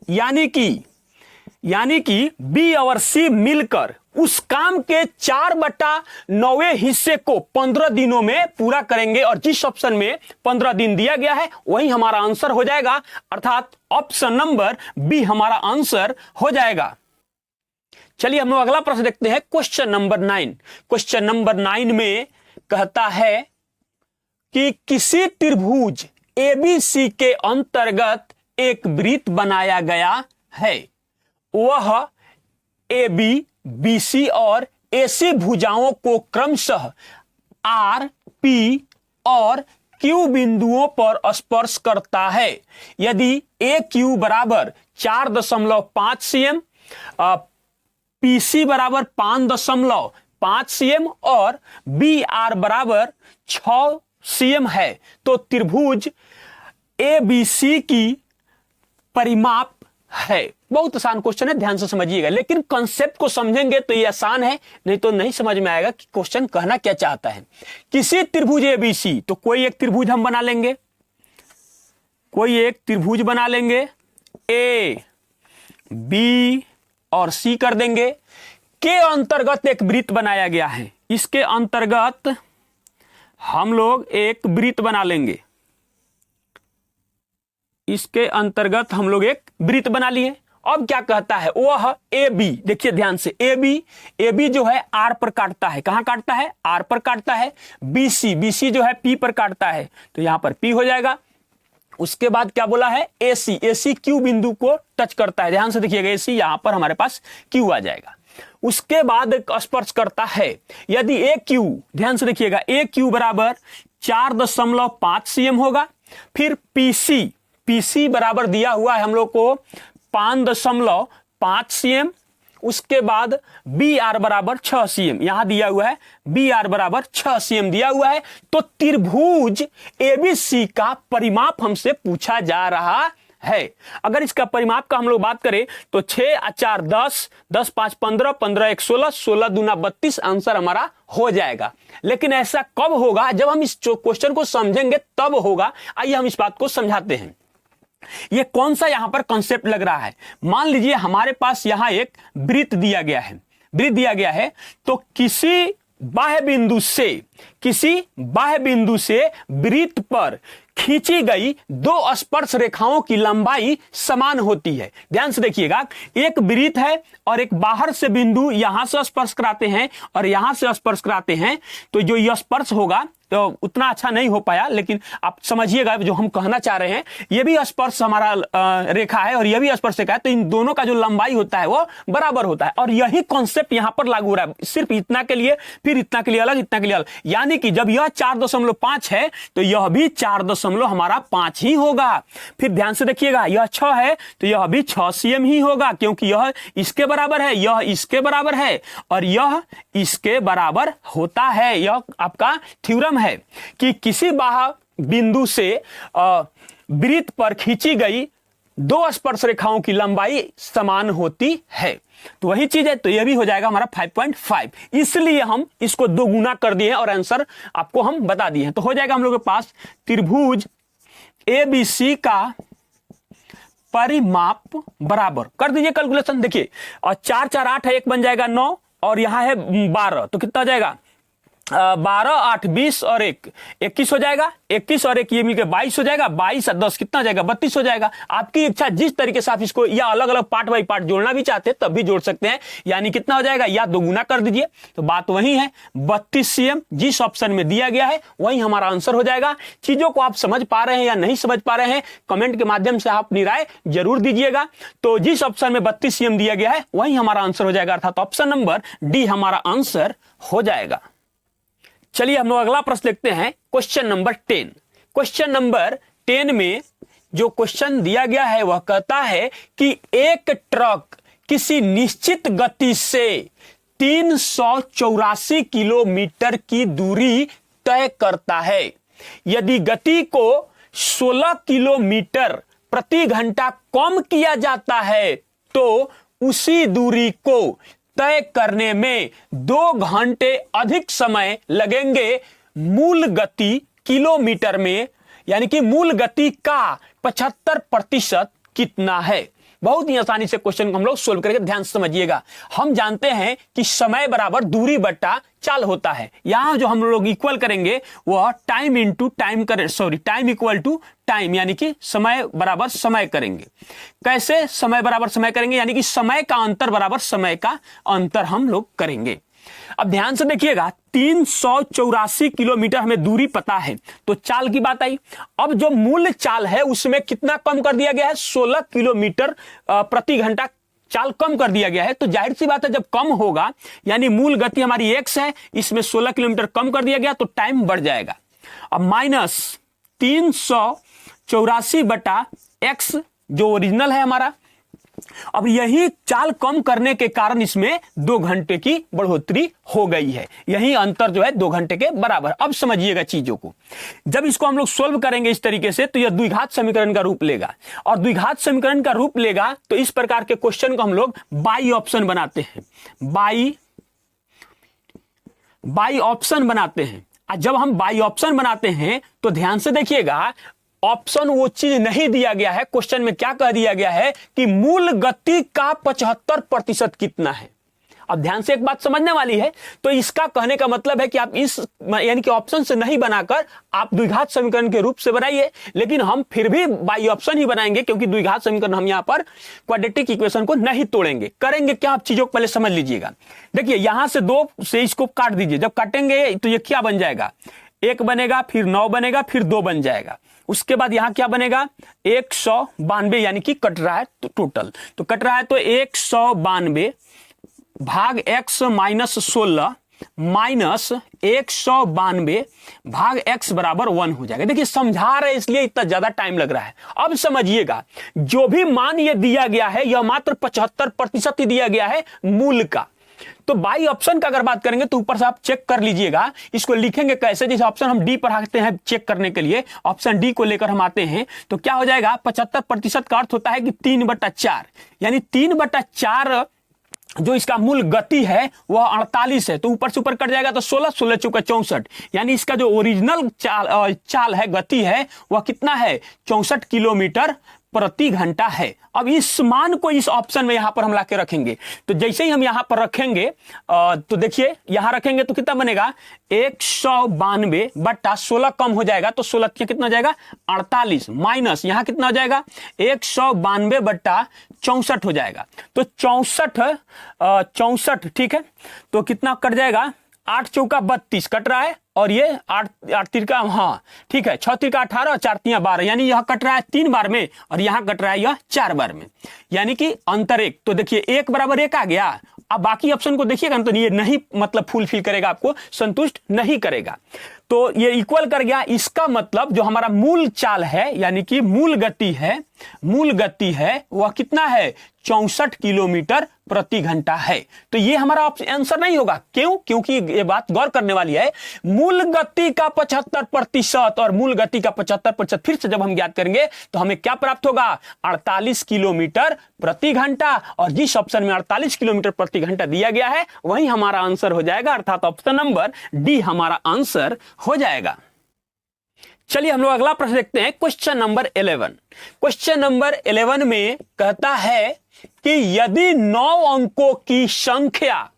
यानी कि बी और सी मिलकर उस काम के 4/9 हिस्से को 15 दिनों में पूरा करेंगे और जिस ऑप्शन में 15 दिन दिया गया है वही हमारा आंसर हो जाएगा, अर्थात ऑप्शन नंबर बी हमारा आंसर हो जाएगा। चलिए हम लोग अगला प्रश्न देखते हैं, क्वेश्चन नंबर 9। क्वेश्चन नंबर 9 में कहता है कि किसी त्रिभुज एबीसी के अंतर्गत एक वृत्त बनाया गया है, वह AB, BC और AC भुजाओं को क्रमशः R, P और Q बिंदुओं पर स्पर्श करता है। यदि AQ बराबर 4.5 cm, PC बराबर 5.5 cm और BR बराबर 6 cm है, तो त्रिभुज ABC की परिमाप है। बहुत आसान क्वेश्चन है, ध्यान से समझिएगा, लेकिन कॉन्सेप्ट को समझेंगे तो ये आसान है, नहीं तो नहीं समझ में आएगा कि क्वेश्चन कहना क्या चाहता है। किसी त्रिभुज एबीसी, तो कोई एक त्रिभुज हम बना लेंगे, ए, बी और सी कर देंगे, के अंतर्गत एक वृत्त बनाया गया है। इसके अंतर्गत हम लोग एक वृत्त बना लेंगे, वृत्त बना लिए। अब क्या कहता है, वह ए बी, देखिए ध्यान से, ए बी जो है आर पर काटता है, कहां काटता है, आर पर काटता है। बी सी जो है पी पर काटता है, तो यहां पर पी हो जाएगा। उसके बाद क्या बोला है, ए सी क्यू बिंदु को टच करता है, ध्यान से देखिएगा, ए सी यहां पर हमारे पास क्यू आ जाएगा। उसके बाद स्पर्श करता है, यदि ए क्यू, ध्यान से देखिएगा, ए क्यू बराबर 4.5 cm होगा। फिर पीसी बराबर दिया हुआ है हम लोग को 5.5 cm। उसके बाद बी आर बराबर 6 cm, यहां दिया हुआ है बी आर बराबर 6 cm दिया हुआ है। तो त्रिभुज एबीसी का परिमाप हमसे पूछा जा रहा है। अगर इसका परिमाप का हम लोग बात करें तो 6 और 4 10, 10 5 15, 15 1 16, 16 दूना 32 आंसर हमारा हो जाएगा। लेकिन ऐसा कब होगा, जब हम इस क्वेश्चन को समझेंगे तब होगा। आइए हम इस बात को समझाते हैं। ये कौन सा यहां पर कॉन्सेप्ट लग रहा है, मान लीजिए हमारे पास यहां एक वृत्त दिया गया है, तो किसी बाह्य बिंदु से वृत्त पर खींची गई 2 स्पर्श रेखाओं की लंबाई समान होती है। ध्यान से देखिएगा, एक वृत्त है और एक बाहर से बिंदु यहां से स्पर्श कराते हैं और यहां से स्पर्श कराते हैं, तो जो यह स्पर्श होगा तो उतना अच्छा नहीं हो पाया, लेकिन आप समझिएगा जो हम कहना चाह रहे हैं। ये भी स्पर्श हमारा रेखा है और यह भी स्पर्श रेखा है, तो इन दोनों का जो लंबाई होता है वो बराबर होता है। और यही कॉन्सेप्ट यहां पर लागू हो रहा है, सिर्फ इतना के लिए, फिर इतना के लिए अलग, इतना के लिए अलग। यानी कि जब यह 4.5 है तो यह भी 4.5 ही होगा। फिर ध्यान से देखिएगा, यह 6 है तो यह भी 6 cm ही होगा, क्योंकि यह इसके बराबर है, यह इसके बराबर है और यह इसके बराबर होता है। यह आपका थ्योरम है कि किसी बाह्य बिंदु से वृत्त पर खींची गई दो स्पर्श रेखाओं की लंबाई समान होती है। तो वही चीज है, तो यह भी हो जाएगा हमारा 5.5। इसलिए हम इसको दो गुना कर दिए और आंसर आपको हम बता दिए हैं। तो हो जाएगा हम लोग के पास त्रिभुज ABC का परिमाप बराबर, कर दीजिए कैलकुलेशन। देखिए और 4 4 8 है, एक बन जाएगा 9 और यहां है 12, तो कितना हो जाएगा 12 8 20 और 1 21 हो जाएगा। 21 और 1 ये मिलकर 22 हो जाएगा। 22 और 10 कितना हो जाएगा 32 हो जाएगा। आपकी इच्छा, जिस तरीके से आप इसको या अलग अलग पार्ट बाई पार्ट जोड़ना भी चाहते हैं तब भी जोड़ सकते हैं। यानी कितना हो जाएगा, या दोगुना कर दीजिए, तो बात वही है 32 cm जिस ऑप्शन में दिया गया है वही हमारा आंसर हो जाएगा। चीजों को आप समझ पा रहे हैं या नहीं समझ पा रहे हैं, कमेंट के माध्यम से आप अपनी राय जरूर दीजिएगा। तो जिस ऑप्शन में 32 cm दिया गया है वही हमारा आंसर हो जाएगा, अर्थात ऑप्शन नंबर डी हमारा आंसर हो जाएगा। चलिए हम लोग अगला प्रश्न लिखते हैं, क्वेश्चन नंबर 10। क्वेश्चन नंबर 10 में जो क्वेश्चन दिया गया है वह कहता है कि एक ट्रक किसी निश्चित गति से 384 किलोमीटर की दूरी तय करता है। यदि गति को 16 किलोमीटर प्रति घंटा कम किया जाता है तो उसी दूरी को तय करने में 2 घंटे अधिक समय लगेंगे। मूल गति किलोमीटर में, यानी कि मूल गति का 75% कितना है। बहुत ही आसानी से क्वेश्चन को हम लोग सोल्व करेंगे, ध्यान से समझिएगा। हम जानते हैं कि समय बराबर दूरी बट्टा चाल होता है। यहां जो हम लोग इक्वल करेंगे वह time into time time equal to time, यानी कि समय बराबर समय करेंगे। कैसे समय बराबर समय करेंगे, यानी कि समय का अंतर बराबर समय का अंतर हम लोग करेंगे। अब ध्यान से देखिएगा, 384 किलोमीटर हमें दूरी पता है, तो चाल की बात आई। अब जो मूल चाल है उसमें कितना कम कर दिया गया है, 16 किलोमीटर प्रति घंटा चाल कम कर दिया गया है। तो जाहिर सी बात है जब कम होगा, यानी मूल गति हमारी x है, इसमें 16 किलोमीटर कम कर दिया गया तो टाइम बढ़ जाएगा। अब माइनस 384 बटा x जो ओरिजिनल है हमारा। अब यही चाल कम करने के कारण इसमें 2 घंटे की बढ़ोतरी हो गई है। यही अंतर जो है 2 घंटे के बराबर। अब समझिएगा चीजों को, जब इसको हम लोग सोल्व करेंगे इस तरीके से तो यह द्विघात समीकरण का रूप लेगा, और द्विघात समीकरण का रूप लेगा तो इस प्रकार के क्वेश्चन को हम लोग बाई ऑप्शन बनाते हैं। बाई ऑप्शन बनाते हैं। जब हम बाई ऑप्शन बनाते हैं तो ध्यान से देखिएगा, ऑप्शन वो चीज नहीं दिया गया है। क्वेश्चन में क्या कह दिया गया है कि मूल गति का 75% कितना है। अब ध्यान से एक बात समझने वाली है, तो इसका कहने का मतलब है कि आप इस यानी कि ऑप्शन से नहीं बनाकर आप द्विघात समीकरण के रूप से बनाइए, लेकिन हम फिर भी बाई ऑप्शन ही बनाएंगे क्योंकि द्विघात समीकरण हम यहां पर क्वाड्रेटिक इक्वेशन को नहीं तोड़ेंगे। करेंगे क्या, आप चीजों को पहले समझ लीजिएगा। देखिए यहां से 2 से इसको काट दीजिए, जब काटेंगे तो ये क्या बन जाएगा, 1 बनेगा, फिर 9 बनेगा, फिर 2 बन जाएगा। उसके बाद यहां क्या बनेगा 192, यानी कि कट रहा है तो टोटल तो कट रहा है, तो 192 भाग x माइनस 16 माइनस 192 भाग x बराबर 1 हो जाएगा। देखिए समझा रहे इसलिए इतना ज्यादा टाइम लग रहा है। अब समझिएगा, जो भी मान ये दिया गया है यह मात्र 75% ही दिया गया है मूल का। तो बाई ऑप्शन का अगर बात करेंगे तो ऊपर से आप चेक कर लीजिएगा, इसको लिखेंगे कैसे, जैसे ऑप्शन हम डी पर आते हैं चेक करने के लिए, ऑप्शन डी को लेकर हम आते हैं तो क्या हो जाएगा, 75% का अर्थ होता है कि 3/4, यानी 3/4 जो इसका मूल गति है वह 48 है। तो ऊपर से ऊपर कट जाएगा तो 16 16 चौका 64, यानी इसका जो ओरिजिनल चाल है, गति है, वह कितना है 64 किलोमीटर प्रति घंटा है। अब इस मान को इस ऑप्शन में यहां पर हम लाके रखेंगे, तो जैसे ही हम यहां पर रखेंगे तो देखिए यहां रखेंगे तो कितना बनेगा 192 बटा 16 कम हो जाएगा तो 16 कितना हो जाएगा 48, माइनस यहां कितना हो जाएगा 192 बटा 64 हो जाएगा। तो 64 ठीक है, तो कितना कट जाएगा 8 चौका 32 कट रहा है, और ये 8 तिरका, हाँ ठीक है, 6 तिरका 18 और 4 तिया 12, यानी यह कट रहा है 3 बार में और यहां कट रहा है यह 4 बार में, यानी कि अंतर 1। तो देखिए 1 बराबर 1 आ गया। अब बाकी ऑप्शन को देखिएगा तो ये नहीं मतलब फुलफिल करेगा, आपको संतुष्ट नहीं करेगा, तो ये इक्वल कर गया। इसका मतलब जो हमारा मूल चाल है, यानी कि मूल गति है वह कितना है 64 किलोमीटर प्रति घंटा है। तो ये हमारा आंसर नहीं होगा। क्यों? क्योंकि ये बात गौर करने वाली है। मूल गति का 75% और मूल गति का 75% फिर से जब हम ज्ञात करेंगे तो हमें क्या प्राप्त होगा? 48 किलोमीटर प्रति घंटा। और जिस ऑप्शन में 48 किलोमीटर प्रति घंटा दिया गया है वही हमारा आंसर हो जाएगा, अर्थात ऑप्शन नंबर डी हमारा आंसर हो जाएगा। चलिए हम लोग अगला प्रश्न देखते हैं, क्वेश्चन नंबर 11। क्वेश्चन नंबर 11 में कहता है कि यदि 9 अंकों की संख्या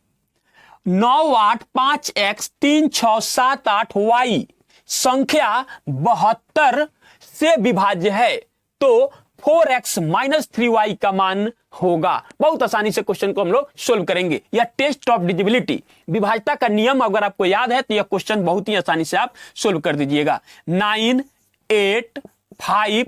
9, 8, 5x 3, 6, 7, 8 y संख्या 72 से विभाज्य है तो 4x माइनस 3y का मान होगा। बहुत आसानी से क्वेश्चन को हम लोग सोल्व करेंगे। यह टेस्ट ऑफ डिविजिबिलिटी, विभाज्यता का नियम अगर आपको याद है तो यह क्वेश्चन बहुत ही आसानी से आप सोल्व कर दीजिएगा। 9, 8, 5,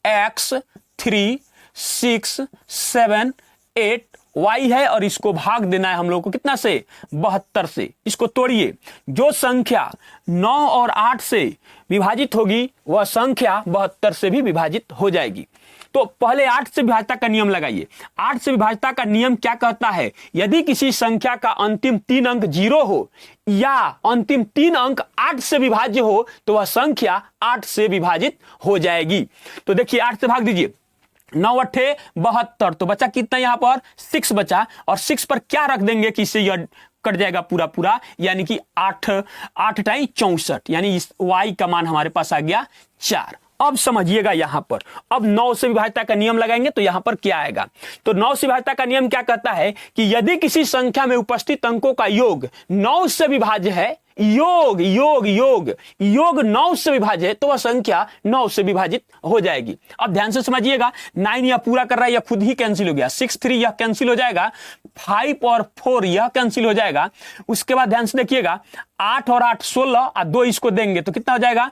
x 3, 6, 7, 8 y है और इसको भाग देना है हम लोग को कितना से? 72 से। इसको तोड़िए, जो संख्या 9 और 8 से विभाजित होगी वह संख्या 72 से भी विभाजित हो जाएगी। तो पहले 8 से विभाज्यता का नियम लगाइए। 8 से विभाज्यता का नियम क्या कहता है? यदि किसी संख्या का अंतिम 3 अंक 0 हो या अंतिम 3 अंक 8 से विभाज्य हो तो वह संख्या 8 से विभाजित हो जाएगी। तो देखिए 8 से भाग दीजिए, 9 8 72, तो बचा कितना? यहां पर 6 बचा, और 6 पर क्या रख देंगे कि इससे यह कट जाएगा पूरा पूरा, यानी कि 8 टाइम 64, यानी इस y का मान हमारे पास आ गया 4। अब समझिएगा यहां पर, अब 9 से विभाज्यता का नियम लगाएंगे तो यहां पर क्या आएगा? तो 9 से विभाज्यता का नियम क्या कहता है कि यदि किसी संख्या में उपस्थित अंकों का योग 9 से विभाज्य है, योग योग योग योग 9 से विभाज्य है तो वह संख्या 9 से विभाजित हो जाएगी। अब ध्यान से समझिएगा, 9 यह पूरा कर रहा है, यह खुद ही कैंसिल हो गया, 6 3 यह कैंसिल हो जाएगा, 5 और 4 यह कैंसिल हो जाएगा। उसके बाद ध्यान से देखिएगा, 8 और 8 16 और 2 इसको देंगे तो कितना हो जाएगा?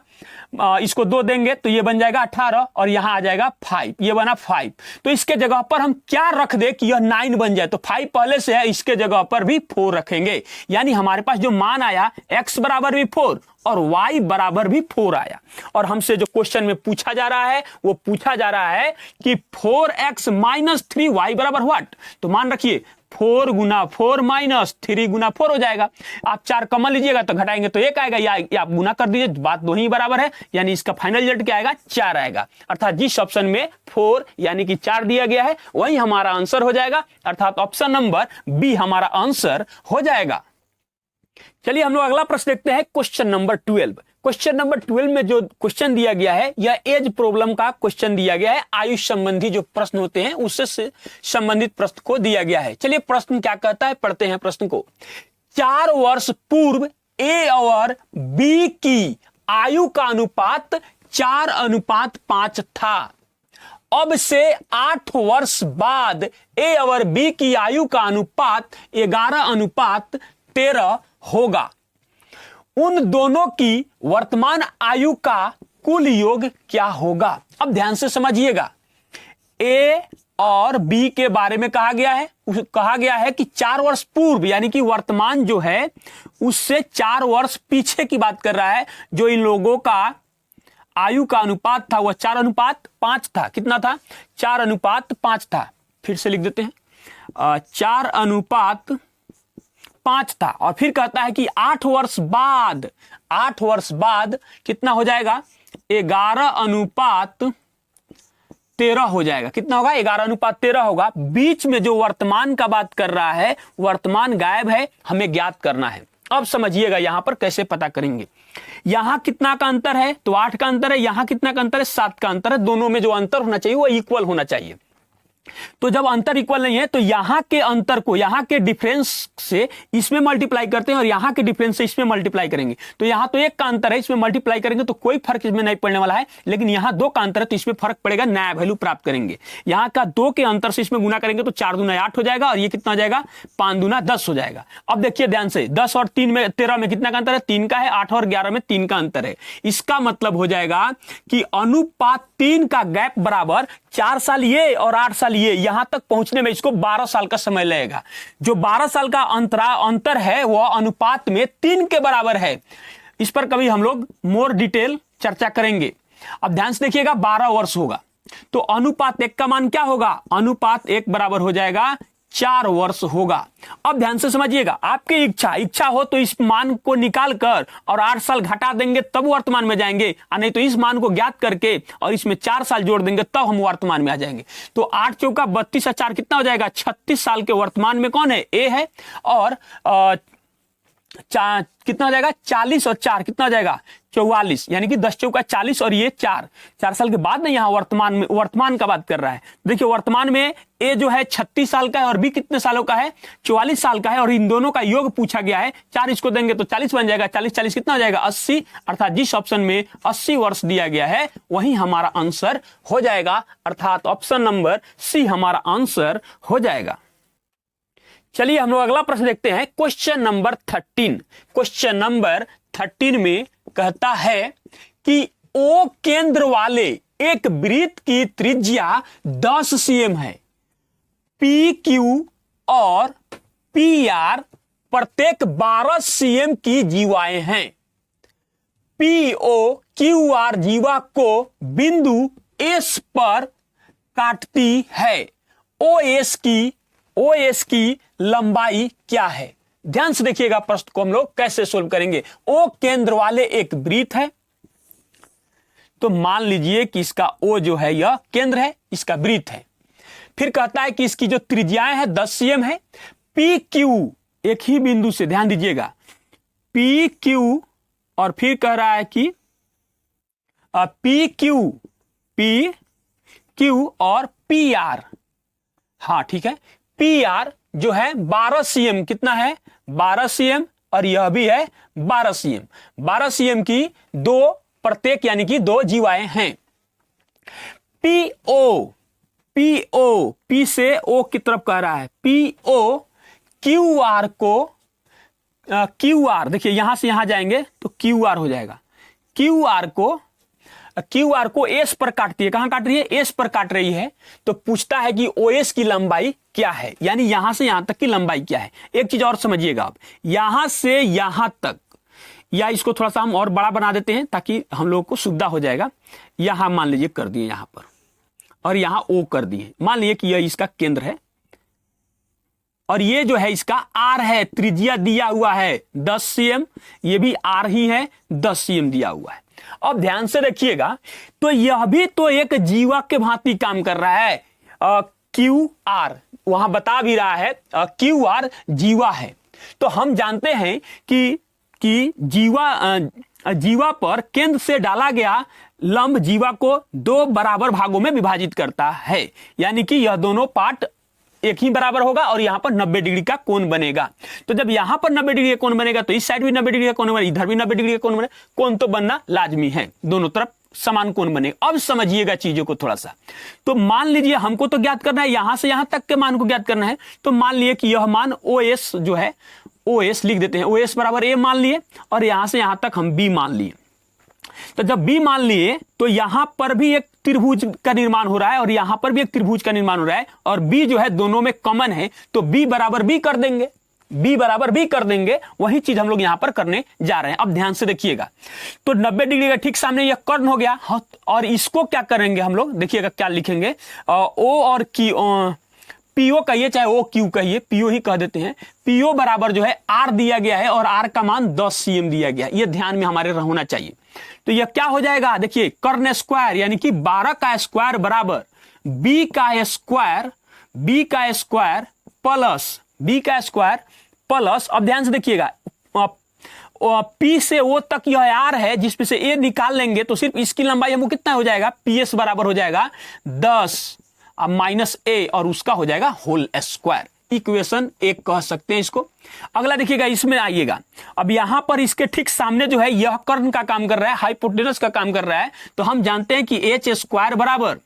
इसको 2 देंगे तो ये बन जाएगा 18 और यहां आ जाएगा 5, ये बना 5। तो इसके जगह पर हम क्या रख दे कि यह 9 बन जाए? तो 5 पहले से है, इसके जगह पर भी 4 रखेंगे, यानी हमारे पास जो मान आया x बराबर भी 4 और y बराबर भी 4 आया। और हमसे जो क्वेश्चन में पूछा जा रहा है वो पूछा जा रहा है कि 4x माइनस 3y बराबर व्हाट? तो मान रखिए 4 गुना 4 माइनस 3 गुना 4 हो जाएगा। आप 4 कॉमन लीजिएगा तो घटाएंगे तो 1 आएगा, या आप गुना कर दीजिए, बात दो ही बराबर है, यानी इसका फाइनल रिजल्ट क्या आएगा? 4 आएगा। अर्थात जिस ऑप्शन में 4 यानी कि 4 दिया गया है वही हमारा आंसर हो जाएगा, अर्थात ऑप्शन नंबर बी हमारा आंसर हो जाएगा। चलिए हम लोग अगला प्रश्न देखते हैं, क्वेश्चन नंबर 12। क्वेश्चन नंबर 12 में जो क्वेश्चन दिया गया है यह एज प्रॉब्लम का क्वेश्चन दिया गया है, आयुष संबंधी जो प्रश्न होते हैं उससे संबंधित प्रश्न को दिया गया है। चलिए प्रश्न क्या कहता है, पढ़ते हैं प्रश्न को। 4 वर्ष पूर्व ए और बी की आयु का अनुपात 4:5 था। अब से 8 वर्ष बाद ए और बी की आयु का अनुपात 11:13 होगा। उन दोनों की वर्तमान आयु का कुल योग क्या होगा? अब ध्यान से समझिएगा, ए और बी के बारे में कहा गया है कि 4 वर्ष पूर्व यानी कि वर्तमान जो है उससे 4 वर्ष पीछे की बात कर रहा है। जो इन लोगों का आयु का अनुपात था वह 4:5 था। कितना था? 4:5 था। फिर से लिख देते हैं, 4:5 था। और फिर कहता है कि 8 वर्ष बाद कितना हो जाएगा? 11:13 हो जाएगा। कितना होगा? 11:13 होगा। बीच में जो वर्तमान का बात कर रहा है, वर्तमान गायब है, हमें ज्ञात करना है। अब समझिएगा यहां पर कैसे पता करेंगे। यहां कितना का अंतर है? तो 8 का अंतर है। यहां कितना का अंतर है? 7 का अंतर है। दोनों में जो अंतर होना चाहिए वो इक्वल होना चाहिए। तो जब अंतर इक्वल नहीं है तो यहां के अंतर को यहां के डिफरेंस से इसमें मल्टीप्लाई करते हैं और यहां के डिफरेंस से इसमें मल्टीप्लाई करेंगे। तो यहां तो 1 का अंतर है, इसमें मल्टीप्लाई करेंगे तो कोई फर्क इसमें नहीं पड़ने वाला है। लेकिन यहां 2 का अंतर है तो इसमें फर्क पड़ेगा, नया वैल्यू प्राप्त करेंगे। यहां का 2 के अंतर से इसमें गुना करेंगे तो 4 दूना 8 हो जाएगा और ये कितना हो जाएगा? 5 दूना 10 हो जाएगा। अब देखिए ध्यान से, 10 और 13 में कितना का अंतर है? 3 का है। 8 और 11 में 3 का अंतर है। इसका मतलब हो जाएगा कि अनुपात 3 का गैप बराबर 4 साल ये और 8 साल ये, यहां तक पहुंचने में इसको 12 साल का समय लगेगा। जो 12 साल का अंतर है वह अनुपात में 3 के बराबर है। इस पर कभी हम लोग मोर डिटेल चर्चा करेंगे। अब ध्यान से देखिएगा, 12 वर्ष होगा तो अनुपात 1 का मान क्या होगा? अनुपात 1 बराबर हो जाएगा 4 वर्ष होगा। अब ध्यान से समझिएगा, आपकी इच्छा हो तो इस मान को निकाल कर और 8 साल घटा देंगे तब वर्तमान में जाएंगे, और नहीं तो इस मान को ज्ञात करके और इसमें 4 साल जोड़ देंगे तब हम वर्तमान में आ जाएंगे। तो 8 चौका 32 और 4 कितना हो जाएगा, 36 साल के वर्तमान में कौन है, ए है। और कितना हो जाएगा, 40 और 4 कितना हो जाएगा, 44, यानी कि 10 चौका 40 और ये 4 साल के बाद ना यहाँ वर्तमान का बात कर रहा है। देखिए वर्तमान में ए जो है 36 साल का है और बी कितने सालों का है, 44 साल का है, और इन दोनों का योग पूछा गया है। 4 इसको देंगे तो 40 बन जाएगा, 40 कितना हो जाएगा, 80, अर्थात जिस ऑप्शन में 80 वर्ष दिया गया है वही हमारा आंसर हो जाएगा, अर्थात ऑप्शन नंबर सी हमारा आंसर हो जाएगा। चलिए हम लोग अगला प्रश्न देखते हैं, क्वेश्चन नंबर 13। क्वेश्चन नंबर 13 में कहता है कि ओ केंद्र वाले एक वृत्त की त्रिज्या 10 cm है, पी क्यू और पी आर प्रत्येक 12 cm की जीवाएं हैं। पी ओ क्यू आर जीवा को बिंदु एस पर काटती है। ओ एस की लंबाई क्या है। ध्यान से देखिएगा प्रश्न को हम लोग कैसे सोल्व करेंगे। ओ केंद्र वाले एक वृत्त है, तो मान लीजिए कि इसका ओ जो है यह केंद्र है, इसका वृत्त है। फिर कहता है कि इसकी जो त्रिज्याएं है 10 cm है। पी क्यू एक ही बिंदु से, ध्यान दीजिएगा, पी क्यू, और फिर कह रहा है कि पी क्यू और पी आर, हाँ ठीक है, पी आर जो है 12 cm, कितना है 12 cm, और यह भी है 12 cm। 12 cm की दो प्रत्येक यानी कि 2 जीवाएं हैं। पी से ओ की तरफ कह रहा है, पी ओ क्यू आर को, क्यू आर देखिए यहां से यहां जाएंगे तो क्यू आर हो जाएगा। क्यू आर को एस पर काटती है, कहां काट रही है, एस पर काट रही है। तो पूछता है कि ओ एस की लंबाई क्या है, यानी यहां से यहां तक की लंबाई क्या है। एक चीज और समझिएगा आप, यहां से यहां तक, या इसको थोड़ा सा हम और बड़ा बना देते हैं ताकि हम लोगों को सुविधा हो जाएगा। यहां मान लीजिए कर दिए यहां पर, और यहां ओ कर दिए। मान लीजिए कि यह इसका केंद्र है, और ये जो है इसका आर है, त्रिज्या दिया हुआ है 10 cm, ये भी आर ही है, 10 cm दिया हुआ है। अब ध्यान से देखिएगा, तो यह भी तो एक जीवा के भांति काम कर रहा है। क्यू आर वहां बता भी रहा है, क्यू आर जीवा है। तो हम जानते हैं कि जीवा पर केंद्र से डाला गया लंब जीवा को 2 बराबर भागों में विभाजित करता है, यानी कि यह दोनों पार्ट एक ही बराबर होगा और यहां पर 90 डिग्री का कोण बनेगा। तो जब यहां पर 90 डिग्री का कोण बनेगा तो इस साइड भी 90 डिग्री का कोण बनेगा, इधर भी 90 डिग्री का कोण बनेगा। कोण तो बनना लाजमी है, दोनों तरफ समान कोण बनेगा। अब समझिएगा चीजों को थोड़ा सा। तो मान लीजिए हमको तो ज्ञात करना है, यहां से यहां तक के मान को ज्ञात करना है। तो मान लिए कि यह मान ओ एस जो है, ओ एस लिख देते हैं, ओ एस बराबर ए मान लिए, और यहां से यहां तक हम बी मान लिए। तो जब बी मान लिए तो यहां पर भी एक त्रिभुज का निर्माण हो रहा है और यहां पर भी एक त्रिभुज का निर्माण हो रहा है, और बी जो है दोनों में कॉमन है, तो बी बराबर बी कर देंगे, बी बराबर बी कर देंगे। वही चीज हम लोग यहां पर करने जा रहे हैं। अब ध्यान से देखिएगा, तो 90 डिग्री का ठीक सामने यह कर्ण हो गया, और इसको क्या करेंगे हम लोग, देखिएगा क्या लिखेंगे, ओ और पीओ कहिए चाहे ओ क्यू कहिए, पीओ ही कह देते हैं। पीओ बराबर जो है आर दिया गया है और आर का मान 10 cm दिया गया है, यह ध्यान में हमारे होना चाहिए। तो यह क्या हो जाएगा, देखिए कर्ण स्क्वायर यानी कि 12 का स्क्वायर बराबर बी का स्क्वायर प्लस, अब ध्यान से देखिएगा, पी से ओ तक यह आर है, जिसमें से ए निकाल लेंगे तो सिर्फ इसकी लंबाई हमको कितना हो जाएगा, पी एस बराबर हो जाएगा 10 अब माइनस ए, और उसका हो जाएगा होल स्क्वायर। इक्वेशन 1 कह सकते हैं इसको। अगला देखिएगा, इसमें आइएगा, अब यहां पर इसके ठीक सामने जो है यह कर्ण का काम कर रहा है, हाइपोटेनस का काम कर रहा है। तो हम जानते हैं कि एच स्क्वायर बराबर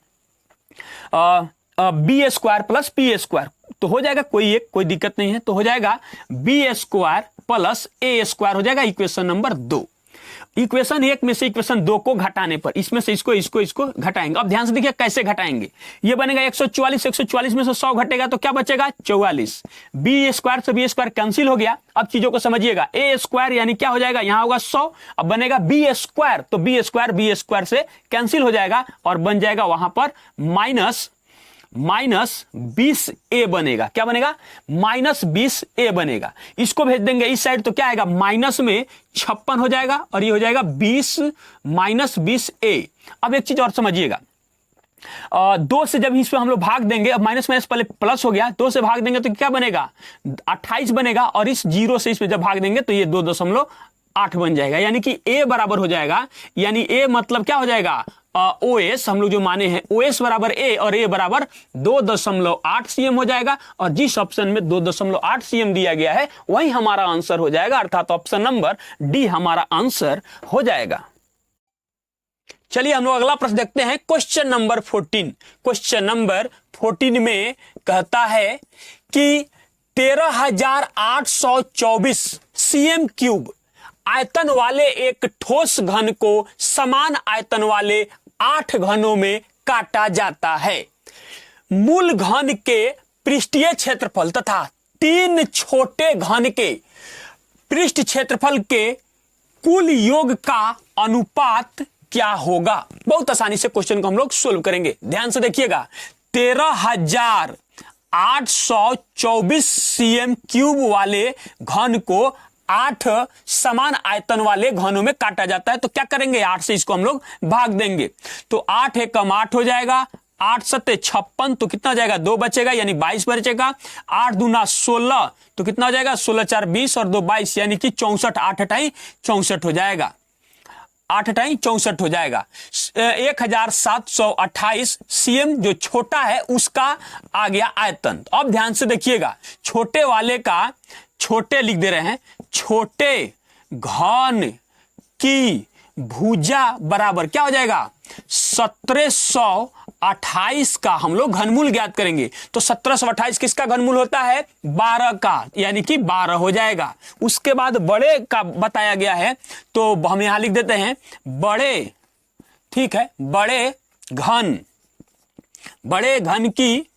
B square plus P square, तो हो जाएगा कोई दिक्कत नहीं है, तो हो जाएगा बी स्क्वायर प्लस ए स्क्वायर हो जाएगा इक्वेशन नंबर 2। इक्वेशन 1 में से इक्वेशन 2 को घटाने पर इसमें से इसको घटाएंगे। अब ध्यान से देखिए कैसे घटाएंगे, ये बनेगा 144 में से 100 घटेगा तो क्या बचेगा 44। बी स्क्वायर से बी स्क्वायर कैंसिल हो गया। अब चीजों को समझिएगा, ए स्क्वायर यानी क्या हो जाएगा, यहां होगा 100, अब बनेगा बी स्क्वायर, तो बी स्क्वायर से कैंसिल हो जाएगा और बन जाएगा वहां पर माइनस -20a बनेगा। क्या बनेगा? -20a बनेगा। इसको भेज देंगे इस साइड तो क्या आएगा? माइनस में 56 हो जाएगा और ये हो जाएगा 20 -20a। अब एक चीज और समझिएगा, 2 से जब इसमें हम लोग भाग देंगे, अब माइनस माइनस पहले प्लस हो गया, 2 से भाग देंगे तो क्या बनेगा? 28 बनेगा और इस 0 से इसमें जब भाग देंगे तो ये 2.8 बन जाएगा, यानी कि a बराबर हो जाएगा। यानी a मतलब क्या हो जाएगा? OS हम लोग जो माने हैं OS बराबर a और a बराबर 2.8 cm हो जाएगा। और जिस ऑप्शन में 2.8 cm दिया गया है वही हमारा आंसर हो जाएगा, अर्थात ऑप्शन नंबर डी हमारा आंसर हो जाएगा। चलिए हम लोग अगला प्रश्न देखते हैं, क्वेश्चन नंबर 14। क्वेश्चन नंबर 14 में कहता है कि 13,824 cm क्यूब आयतन वाले एक ठोस घन को समान आयतन वाले 8 घनों में काटा जाता है। मूल घन के पृष्ठीय क्षेत्रफल तथा 3 छोटे घन के पृष्ठ क्षेत्रफल के कुल योग का अनुपात क्या होगा? बहुत आसानी से क्वेश्चन को हम लोग सोल्व करेंगे, ध्यान से देखिएगा। 13,824 cm क्यूब वाले घन को 8 समान आयतन वाले घनों में काटा जाता है। तो क्या करेंगे? 8 से इसको हम लोग भाग देंगे तो 8 × 8 हो जाएगा, 8 × 7 = 56, तो कितना हो जाएगा? 2 बचेगा यानी 22 बचेगा। 8 दूना 16 तो कितना हो जाएगा? 16 × 4 = 20 और 2 22 यानी कि 64। 8 × 64 हो जाएगा, 8 × 64 हो जाएगा। 1728 cm जो छोटा है उसका आ गया आयतन। अब ध्यान से देखिएगा, छोटे वाले का छोटे लिख दे रहे हैं, छोटे घन की भुजा बराबर क्या हो जाएगा? 1728 का हम लोग घनमूल ज्ञात करेंगे। तो 1728 किसका घनमूल होता है? 12 का, यानी कि 12 हो जाएगा। उसके बाद बड़े का बताया गया है तो हम यहां लिख देते हैं बड़े, ठीक है, बड़े घन की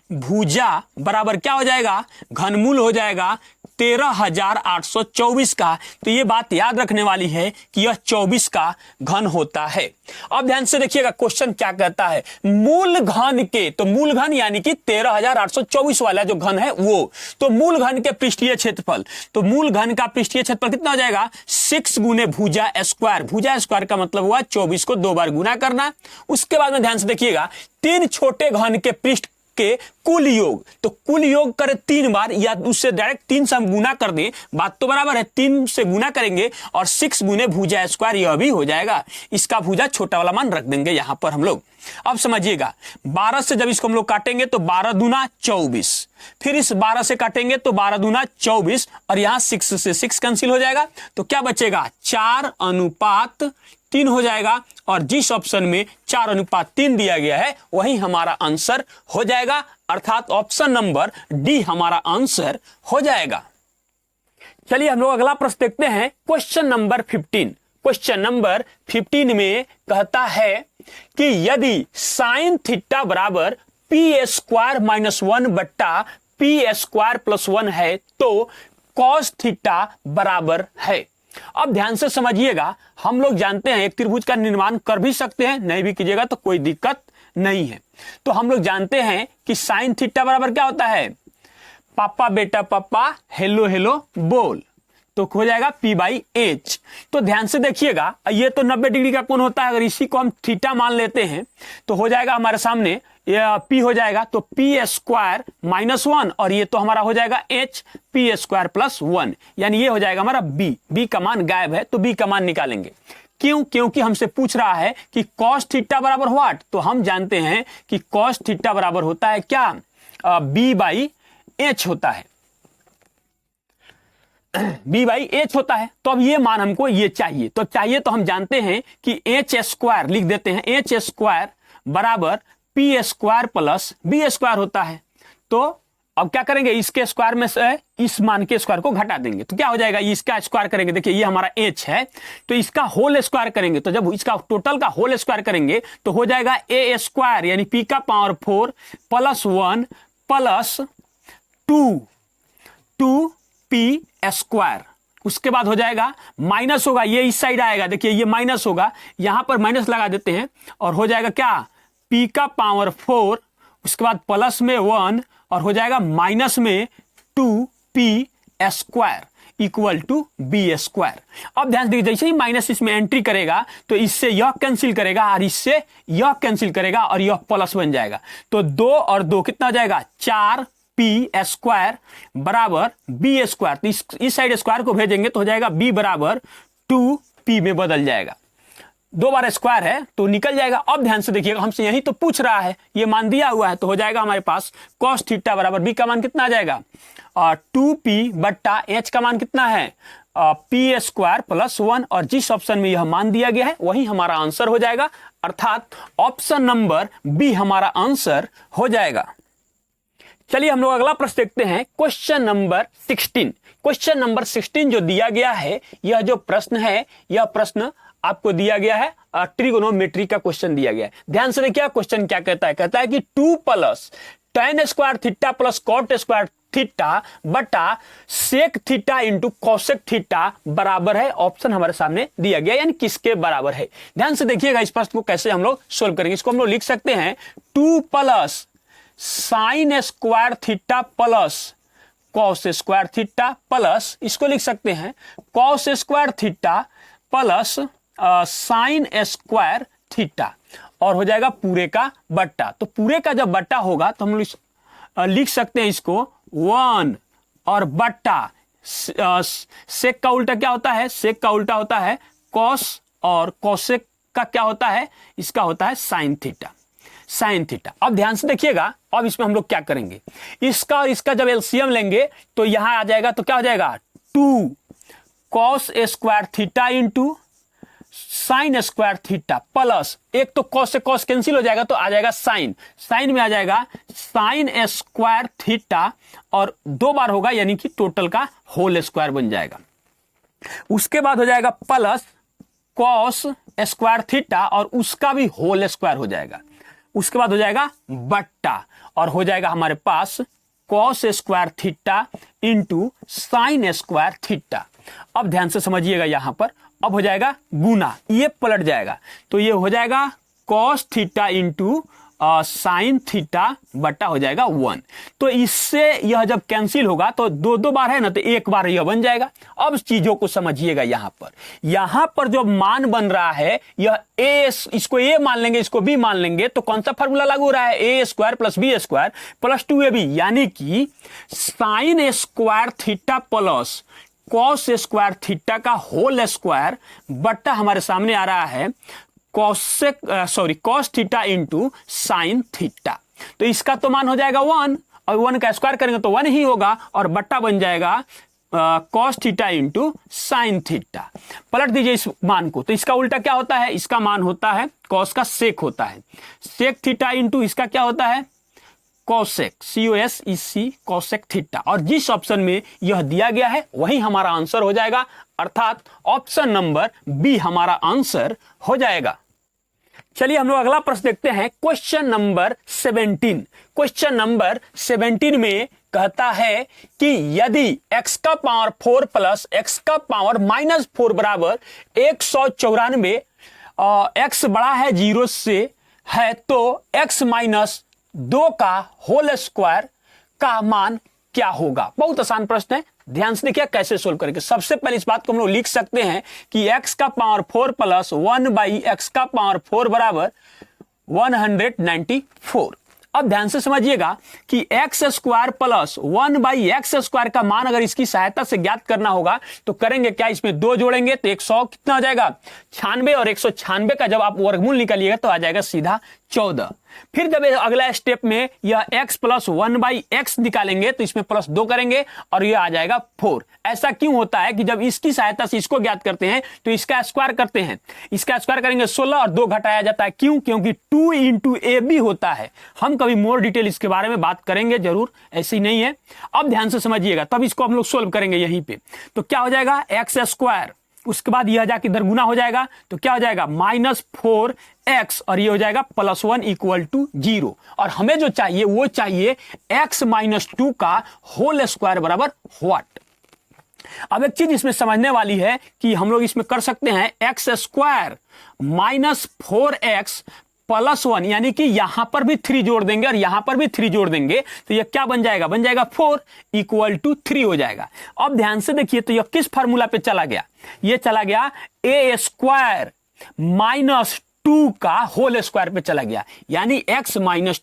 भुजा बराबर क्या हो जाएगा? घनमूल हो जाएगा 13,824 का। तो ये बात याद रखने वाली है कि यह 24 का घन होता है। अब ध्यान से देखिएगा क्वेश्चन क्या कहता है, मूल घन के, तो मूल घन यानी कि 13,824 वाला जो घन है वो, तो मूल घन के पृष्ठीय क्षेत्रफल, तो मूल घन का पृष्ठीय क्षेत्रफल कितना हो जाएगा? 6 × भुजा स्क्वायर। भुजा स्क्वायर का मतलब हुआ 24 को 2 बार गुना करना। उसके बाद में ध्यान से देखिएगा 3 छोटे घन के पृष्ठ के कुल योग, तो कुल योग करें 3 बार या उससे डायरेक्ट 3 से हम गुना कर दें, बात तो बराबर है, 3 से गुना करेंगे और 6 × भुजा स्क्वायर यह भी हो जाएगा। इसका भुजा छोटा वाला मान रख देंगे यहां पर हम लोग। अब समझिएगा 12 से जब इसको हम लोग काटेंगे तो 12 दूना 24, फिर इस 12 से काटेंगे तो 12 दूना 24 और यहां 6 से 6 कैंसिल हो जाएगा। तो क्या बचेगा? 4:3 हो जाएगा और जिस ऑप्शन में 4:3 दिया गया है वही हमारा आंसर हो जाएगा, अर्थात ऑप्शन नंबर डी हमारा आंसर हो जाएगा। चलिए हम लोग अगला प्रश्न देखते हैं, क्वेश्चन नंबर 15। क्वेश्चन नंबर 15 में कहता है कि यदि साइन थीटा बराबर p² - 1/p² + 1 है तो कॉस थीटा बराबर है। अब ध्यान से समझिएगा, हम लोग जानते हैं एक त्रिभुज का निर्माण कर भी सकते हैं, नहीं भी कीजिएगा तो कोई दिक्कत नहीं है। तो हम लोग जानते हैं कि साइन थीटा बराबर क्या होता है? पापा बेटा पापा हेलो हेलो बोल, तो हो जाएगा p/h। तो ध्यान से देखिएगा, ये तो 90 डिग्री का कोण होता है, अगर इसी को हम थीटा मान लेते हैं तो हो जाएगा हमारे सामने ये p हो जाएगा, तो p² - 1 और ये तो हमारा हो जाएगा h p² + 1, यानी ये हो जाएगा हमारा b का मान गायब है तो b का मान निकालेंगे। क्यों? क्योंकि हमसे पूछ रहा है कि cos थीटा बराबर व्हाट, तो हम जानते हैं कि cos थीटा बराबर होता है क्या? b/h होता है, b/h होता है। तो अब ये मान हमको ये चाहिए, तो चाहिए तो हम जानते हैं कि h² लिख देते हैं, h² बराबर p² + b² होता है। तो अब क्या करेंगे, इसके स्क्वायर में से इस मान के स्क्वायर को घटा देंगे तो क्या हो जाएगा? इसका स्क्वायर करेंगे, देखिए ये हमारा h है तो इसका होल स्क्वायर करेंगे, तो जब इसका टोटल का होल स्क्वायर करेंगे तो हो जाएगा a² यानी p⁴ + 1 + 2p²। उसके बाद हो जाएगा माइनस होगा, ये इस साइड आएगा, देखिए ये माइनस होगा, यहां पर माइनस लगा देते हैं और हो जाएगा क्या? p⁴ उसके बाद प्लस में 1 और हो जाएगा माइनस में 2p square equal to B square. अब ध्यान दीजिए, जैसे ही माइनस इसमें एंट्री करेगा तो इससे यह कैंसिल करेगा और इससे यह कैंसिल करेगा और यह प्लस बन जाएगा। तो 2 और 2 कितना हो जाएगा 4p स्क्वायर बराबर बी स्क्वायर। तो इस साइड स्क्वायर को भेजेंगे तो हो जाएगा b बराबर 2p में बदल जाएगा। 2 बार स्क्वायर है तो निकल जाएगा। अब ध्यान से देखिएगा, हमसे यही तो पूछ रहा है, ये मान दिया हुआ है, तो हो जाएगा हमारे पास cos थीटा बराबर b का मान कितना आ जाएगा 2p बट्टा h का मान कितना है p स्क्वायर प्लस 1, और जिस ऑप्शन में यह मान दिया गया है वही हमारा आंसर हो जाएगा, अर्थात ऑप्शन नंबर बी हमारा आंसर हो जाएगा। चलिए हम लोग अगला प्रश्न देखते हैं, क्वेश्चन नंबर 16। क्वेश्चन नंबर 16 जो दिया गया है, यह जो प्रश्न है, यह प्रश्न आपको दिया गया है ट्रिगोनोमेट्री का क्वेश्चन दिया गया है। ध्यान से देखिए क्वेश्चन क्या कहता है, कहता है कि 2 plus tan square theta plus cot square theta बटा sec theta into cosec theta बराबर है, ऑप्शन हमारे सामने दिया गया, यानी किसके बराबर है। ध्यान से देखिएगा इस प्रश्न को कैसे हम लोग सोल्व करेंगे। इसको हम लोग लिख सकते हैं 2 plus sign square theta plus cos square theta plus, इसको लिख सकते हैं cos square theta plus sign square theta, और हो जाएगा पूरे का बट्टा। तो पूरे का जब बट्टा होगा तो हम लोग लिख सकते हैं इसको 1 और बट्टा सेक का उल्टा क्या होता है, सेक का उल्टा होता है कॉस, और कॉसेक का क्या होता है, इसका होता है साइन थीटा, साइन थीटा। अब ध्यान से देखिएगा, अब इसमें हम लोग क्या करेंगे, इसका और इसका जब एलसीएम लेंगे तो यहां आ जाएगा, तो क्या हो जाएगा 2 cos square theta into sine square theta plus, एक तो कॉस से कॉस कैंसिल हो जाएगा तो आ जाएगा साइन, साइन में आ जाएगा साइन स्क्वायर थीटा, और 2 बार होगा यानी कि टोटल का होल स्क्वायर बन जाएगा। उसके बाद हो जाएगा प्लस कॉस स्क्वायर थीटा और उसका भी होल स्क्वायर हो जाएगा। उसके बाद हो जाएगा बट्टा, और हो जाएगा हमारे पास cos square theta into sine square theta. अब ध्यान से समझिएगा, यहां पर अब हो जाएगा गुना, ये पलट जाएगा, तो ये हो जाएगा cos theta into sine theta बट्टा हो जाएगा 1। तो इससे यह जब कैंसिल होगा तो 2 बार है ना, तो 1 बार यह बन जाएगा। अब चीजों को समझिएगा, यहां पर जो मान बन रहा है यह ए, इसको ए मान लेंगे, इसको बी मान लेंगे, तो कौन सा फॉर्मूला लागू हो रहा है, A square plus B square plus 2ab, यानी कि sine square theta plus cos square theta का होल स्क्वायर बट्टा हमारे सामने आ रहा है cos theta into sine theta. तो इसका तो मान हो जाएगा 1, और 1 का स्क्वायर करेंगे तो 1 ही होगा, और बट्टा बन जाएगा cos theta into sine theta. पलट दीजिए इस मान को, तो इसका उल्टा क्या होता है, इसका मान होता है कॉस का सेक होता है, सेक थीटा इंटू इसका क्या होता है कॉसेक, COSEC कॉसेक थीटा, और जिस ऑप्शन में यह दिया गया है वही हमारा आंसर हो जाएगा, अर्थात ऑप्शन नंबर बी हमारा आंसर हो जाएगा। चलिए हम लोग अगला प्रश्न देखते हैं, क्वेश्चन नंबर 17। क्वेश्चन नंबर 17 में कहता है कि यदि x का पावर 4 प्लस x का पावर -4 बराबर 194, x बड़ा है 0 से है, तो x माइनस 2 का होल स्क्वायर का मान क्या होगा। बहुत आसान प्रश्न है, ध्यान से देखिए कैसे सोल्व करेंगे। सबसे पहले इस बात को हम लोग लिख सकते हैं कि x का पावर 4 प्लस 1 बाई x का पावर 4 बराबर 194। अब ध्यान से समझिएगा कि x square plus 1 by x square का मान अगर इसकी सहायता से ज्ञात करना होगा तो करेंगे क्या, इसमें 2 जोड़ेंगे तो 100 कितना हो जाएगा 96, और 196 का जब आप वर्गमूल निकालिएगा तो आ जाएगा सीधा 14। फिर जब अगला स्टेप में यह x प्लस 1 बाई एक्स निकालेंगे तो इसमें प्लस 2 करेंगे और यह आ जाएगा 4। ऐसा क्यों होता है कि जब इसकी सहायता से इसको ज्ञात करते हैं तो इसका स्क्वायर करते हैं, इसका स्क्वायर करेंगे 16 और 2 घटाया जाता है। क्यों? क्योंकि 2 इंटू ए बी होता है। हम कभी मोर डिटेल इसके बारे में बात करेंगे जरूर, ऐसी नहीं है। अब ध्यान से समझिएगा, तब इसको हम लोग सोल्व करेंगे यहीं पे। तो क्या हो जाएगा एक्स स्क्वायर, उसके बाद यह जाके इधर गुना हो जाएगा तो क्या हो जाएगा -4x, और ये हो जाएगा +1 इक्वल टू 0। और हमें जो चाहिए वो चाहिए x माइनस 2 का होल स्क्वायर बराबर व्हाट। अब एक चीज इसमें समझने वाली है कि हम लोग इसमें कर सकते हैं x स्क्वायर -4x +1, यानी कि यहां पर भी 3 जोड़ देंगे और यहां पर भी 3 जोड़ देंगे तो यह क्या बन जाएगा, 4 = 3 हो जाएगा। अब ध्यान से देखिए तो यह किस फार्मूला पे चला गया, यह चला गया a² - 2 का होल स्क्वायर पे चला गया, यानी x -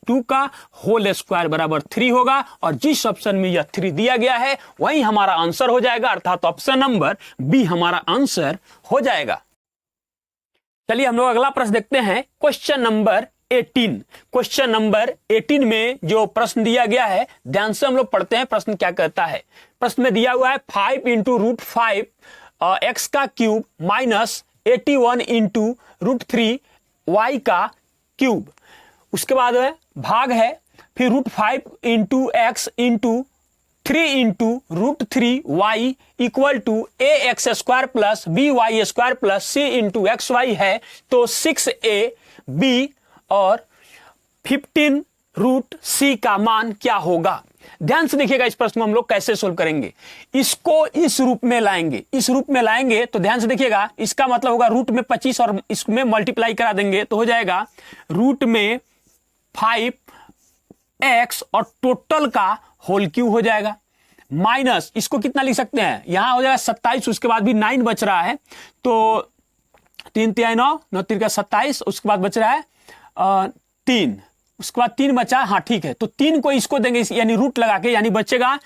2 का होल स्क्वायर बराबर 3 होगा और जिस ऑप्शन में यह 3 दिया गया है वही हमारा आंसर हो जाएगा, अर्थात ऑप्शन नंबर बी हमारा आंसर हो जाएगा। चलिए हम लोग अगला प्रश्न देखते हैं, क्वेश्चन नंबर 18। क्वेश्चन नंबर 18 में जो प्रश्न दिया गया है ध्यान से हम लोग पढ़ते हैं प्रश्न क्या कहता है। प्रश्न में दिया हुआ है 5 × √5 x का क्यूब माइनस 81 × √3 y का क्यूब, उसके बाद है भाग है, फिर √5 × x × 3 × √3y = ax² + by² + c × xy है, तो 6ab और 15 √c का मान क्या होगा। ध्यान से देखिएगा इस प्रश्न को हम लोग कैसे सोल्व करेंगे। इसको इस रूप में लाएंगे, इस रूप में लाएंगे तो ध्यान से देखिएगा इसका मतलब होगा रूट में 25 और इसमें मल्टीप्लाई करा देंगे तो हो जाएगा रूट में 5x और टोटल का होल क्यूब हो जाएगा, माइनस इसको कितना लिख सकते हैं, यहां हो जाएगा 27, उसके बाद भी 9 बच रहा है तो 3 × 9 9 × 27, उसके बाद बच रहा है 3, उसके बाद 3 बचा, हाँ ठीक है, तो 3 को इसको देंगे यानी रूट लगा के, यानी बचेगा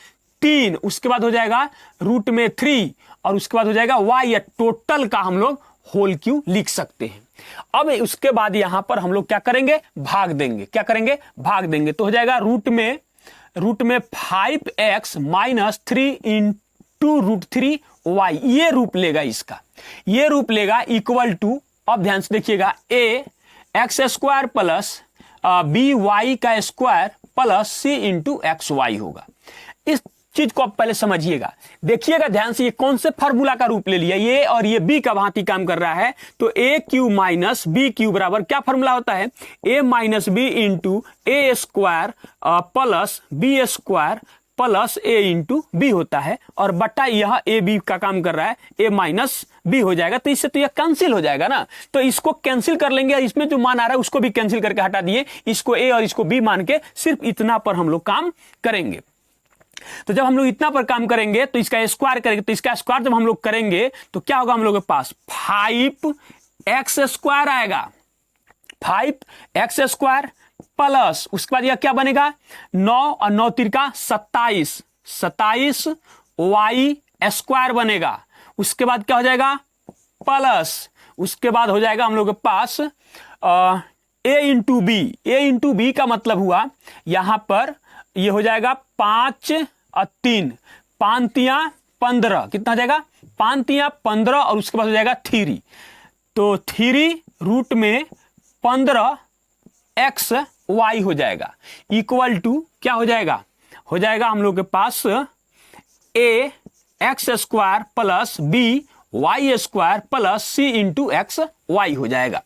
3, उसके बाद हो जाएगा रूट में 3 और उसके बाद हो जाएगा y, या टोटल का हम लोग होल क्यूब लिख सकते हैं। अब उसके बाद यहां पर हम लोग क्या करेंगे, भाग देंगे, क्या करेंगे, भाग देंगे, तो हो जाएगा रूट में 5x - 3 × √3y, ये रूप लेगा, इसका ये रूप लेगा इक्वल टू, अब ध्यान से देखिएगा ax² + by² + c × xy होगा। इस चीज को आप पहले समझिएगा, देखिएगा ध्यान से, ये कौन से फार्मूला का रूप ले लिया, ये और ये b का भांति काम कर रहा है, तो a³ - b³ बराबर क्या फार्मूला होता है, a - b × a² + b² + a × b होता है, और बटा यह a b का काम कर रहा है, a - b हो जाएगा, तो इससे तो यह कैंसिल हो जाएगा ना, तो इसको कैंसिल कर लेंगे, इसमें जो मान आ रहा है उसको भी कैंसिल करके हटा दिए, इसको a और इसको b मान के सिर्फ इतना पर हम लोग काम करेंगे। तो जब हम लोग इतना पर काम करेंगे तो इसका स्क्वायर करेंगे, तो इसका स्क्वायर जब हम लोग करेंगे तो क्या होगा, हम लोग के पास 5x² आएगा, 5x² प्लस उसके बाद यह क्या बनेगा 9 और 9 × 3 = 27 y² बनेगा, उसके बाद क्या हो जाएगा प्लस, उसके बाद हो जाएगा हम लोग के पास a × b, a × b का मतलब हुआ यहां पर ये हो जाएगा 5 और 3, 5 × 15, कितना हो जाएगा 5 × 15 और उसके बाद हो जाएगा 3, तो 3 रूट में 15xy हो जाएगा, इक्वल टू क्या हो जाएगा हम लोग के पास ax² + by² + c × xy हो जाएगा।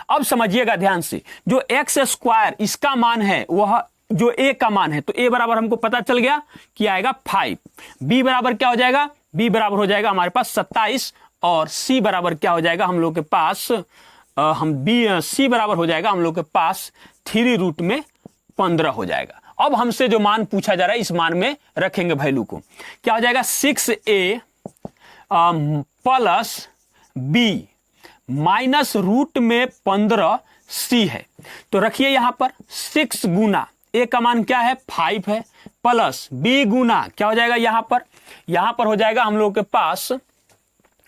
अब समझिएगा ध्यान से, जो x² इसका मान है वह जो a का मान है, तो a बराबर हमको पता चल गया कि आएगा 5, b बराबर क्या हो जाएगा, b बराबर हो जाएगा हमारे पास 27 और c बराबर क्या हो जाएगा हम लोग के पास c बराबर हो जाएगा हम लोग के पास 3 रूट में 15 हो जाएगा। अब हमसे जो मान पूछा जा रहा है इस मान में रखेंगे वैल्यू को, क्या हो जाएगा 6a + b माइनस रूट में 15c है, तो रखिए यहां पर 6 गुना a का मान क्या है 5 है, प्लस b गुना क्या हो जाएगा यहां पर हो जाएगा हम लोग के पास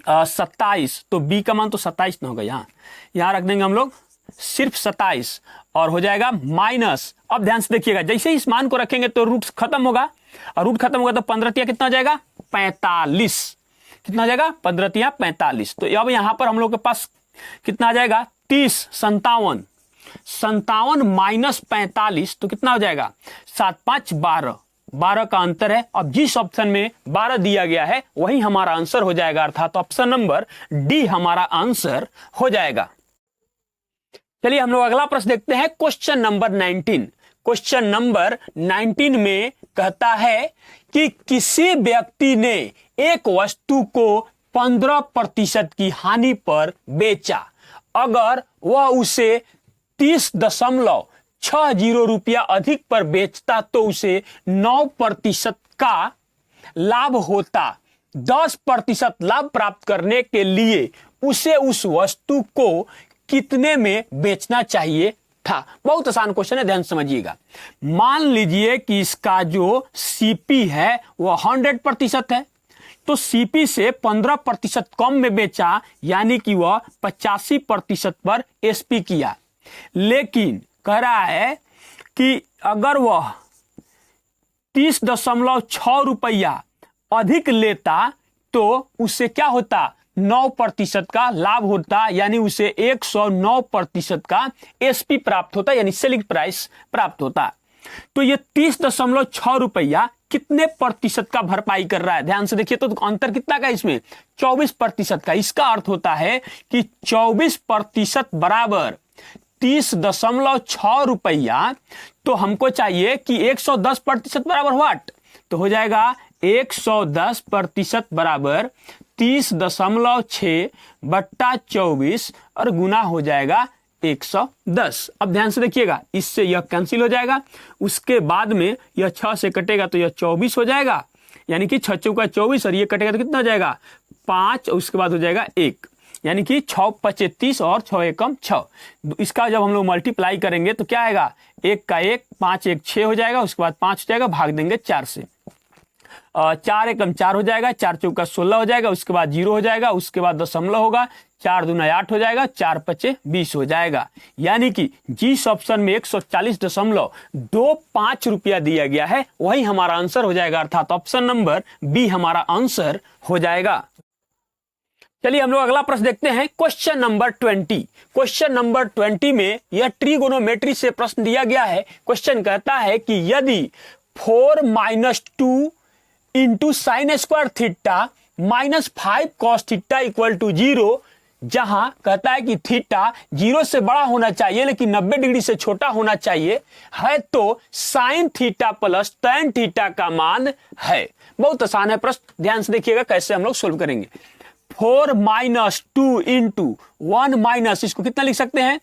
27, तो b का मान तो 27 ना होगा, यहां रख देंगे हम लोग सिर्फ 27 और हो जाएगा माइनस। अब ध्यान से देखिएगा, जैसे ही इस मान को रखेंगे तो रूट खत्म होगा, और रूट खत्म होगा तो 15 × कितना हो जाएगा 45, कितना हो जाएगा 15 × 45, तो अब यहां पर हम लोग के पास कितना आ जाएगा 30, 57 माइनस 45, तो कितना हो जाएगा 7 × 5 = 12 का अंतर है। अब जिस ऑप्शन में 12 दिया गया है वही हमारा आंसर हो जाएगा, अर्थात ऑप्शन नंबर डी हमारा आंसर हो जाएगा। चलिए हम लोग अगला प्रश्न देखते हैं, क्वेश्चन नंबर 19। क्वेश्चन नंबर 19 में कहता है कि किसी व्यक्ति ने एक वस्तु को 15% की हानि पर बेचा, अगर वह उसे 30.60 रुपया अधिक पर बेचता तो उसे 9% का लाभ होता। 10% लाभ प्राप्त करने के लिए उसे उस वस्तु को कितने में बेचना चाहिए था। बहुत आसान क्वेश्चन है, ध्यान समझिएगा। मान लीजिए कि इसका जो सीपी है वो 100% है, तो सीपी से 15% कम में बेचा, यानी कि वह 85% पर एसपी किया। लेकिन कह रहा है कि अगर वह 30.6 रुपया अधिक लेता तो उससे क्या होता, 9% का लाभ होता, यानी उसे 109% का एसपी प्राप्त होता, यानी सेलिंग प्राइस प्राप्त होता। तो ये 30.6 रुपया कितने प्रतिशत का भरपाई कर रहा है, ध्यान से देखिए। तो अंतर कितना का इसमें, 24% का। इसका अर्थ होता है कि 24% बराबर 30.6 रुपया, तो हमको चाहिए कि 110% बराबर व्हाट, तो हो जाएगा 110% बराबर 30.6 बट्टा 24 और गुना हो जाएगा 110। अब ध्यान से देखिएगा, इससे यह कैंसिल हो जाएगा, उसके बाद में यह 6 से कटेगा तो यह 24 हो जाएगा, यानी कि 6 चौका 24, और ये कटेगा तो कितना हो जाएगा 5, उसके बाद हो जाएगा 1, यानी कि 6 5 30 और 6 एकम 6। इसका जब हम लोग मल्टीप्लाई करेंगे तो क्या आएगा, 1 का 1, 5 1 6 हो जाएगा, उसके बाद 5 हो जाएगा, भाग देंगे 4 से, 4 एकम 4 हो जाएगा, 4 चौका 16 हो जाएगा, उसके बाद 0 हो जाएगा, उसके बाद दशमलव होगा, 4 दूना 8 हो जाएगा, 4 5 20 हो जाएगा। यानी कि जिस ऑप्शन में 140.25 रुपया दिया गया है वही हमारा आंसर हो जाएगा, अर्थात ऑप्शन नंबर बी हमारा आंसर हो जाएगा। चलिए हम लोग अगला प्रश्न देखते हैं, क्वेश्चन नंबर 20। क्वेश्चन नंबर 20 में यह ट्रिगोनोमेट्री से प्रश्न दिया गया है। क्वेश्चन कहता है कि यदि 4 - 2 into sine square theta -5 cos theta equal to 0, जहां कहता है कि थीटा 0 से बड़ा होना चाहिए लेकिन 90 डिग्री से छोटा होना चाहिए है, तो sine theta plus tan theta का मान है। बहुत आसान है प्रश्न, ध्यान से देखिएगा कैसे हम लोग सोल्व करेंगे। 4 - 2 इंटू 1 माइनस, इसको कितना लिख सकते हैं,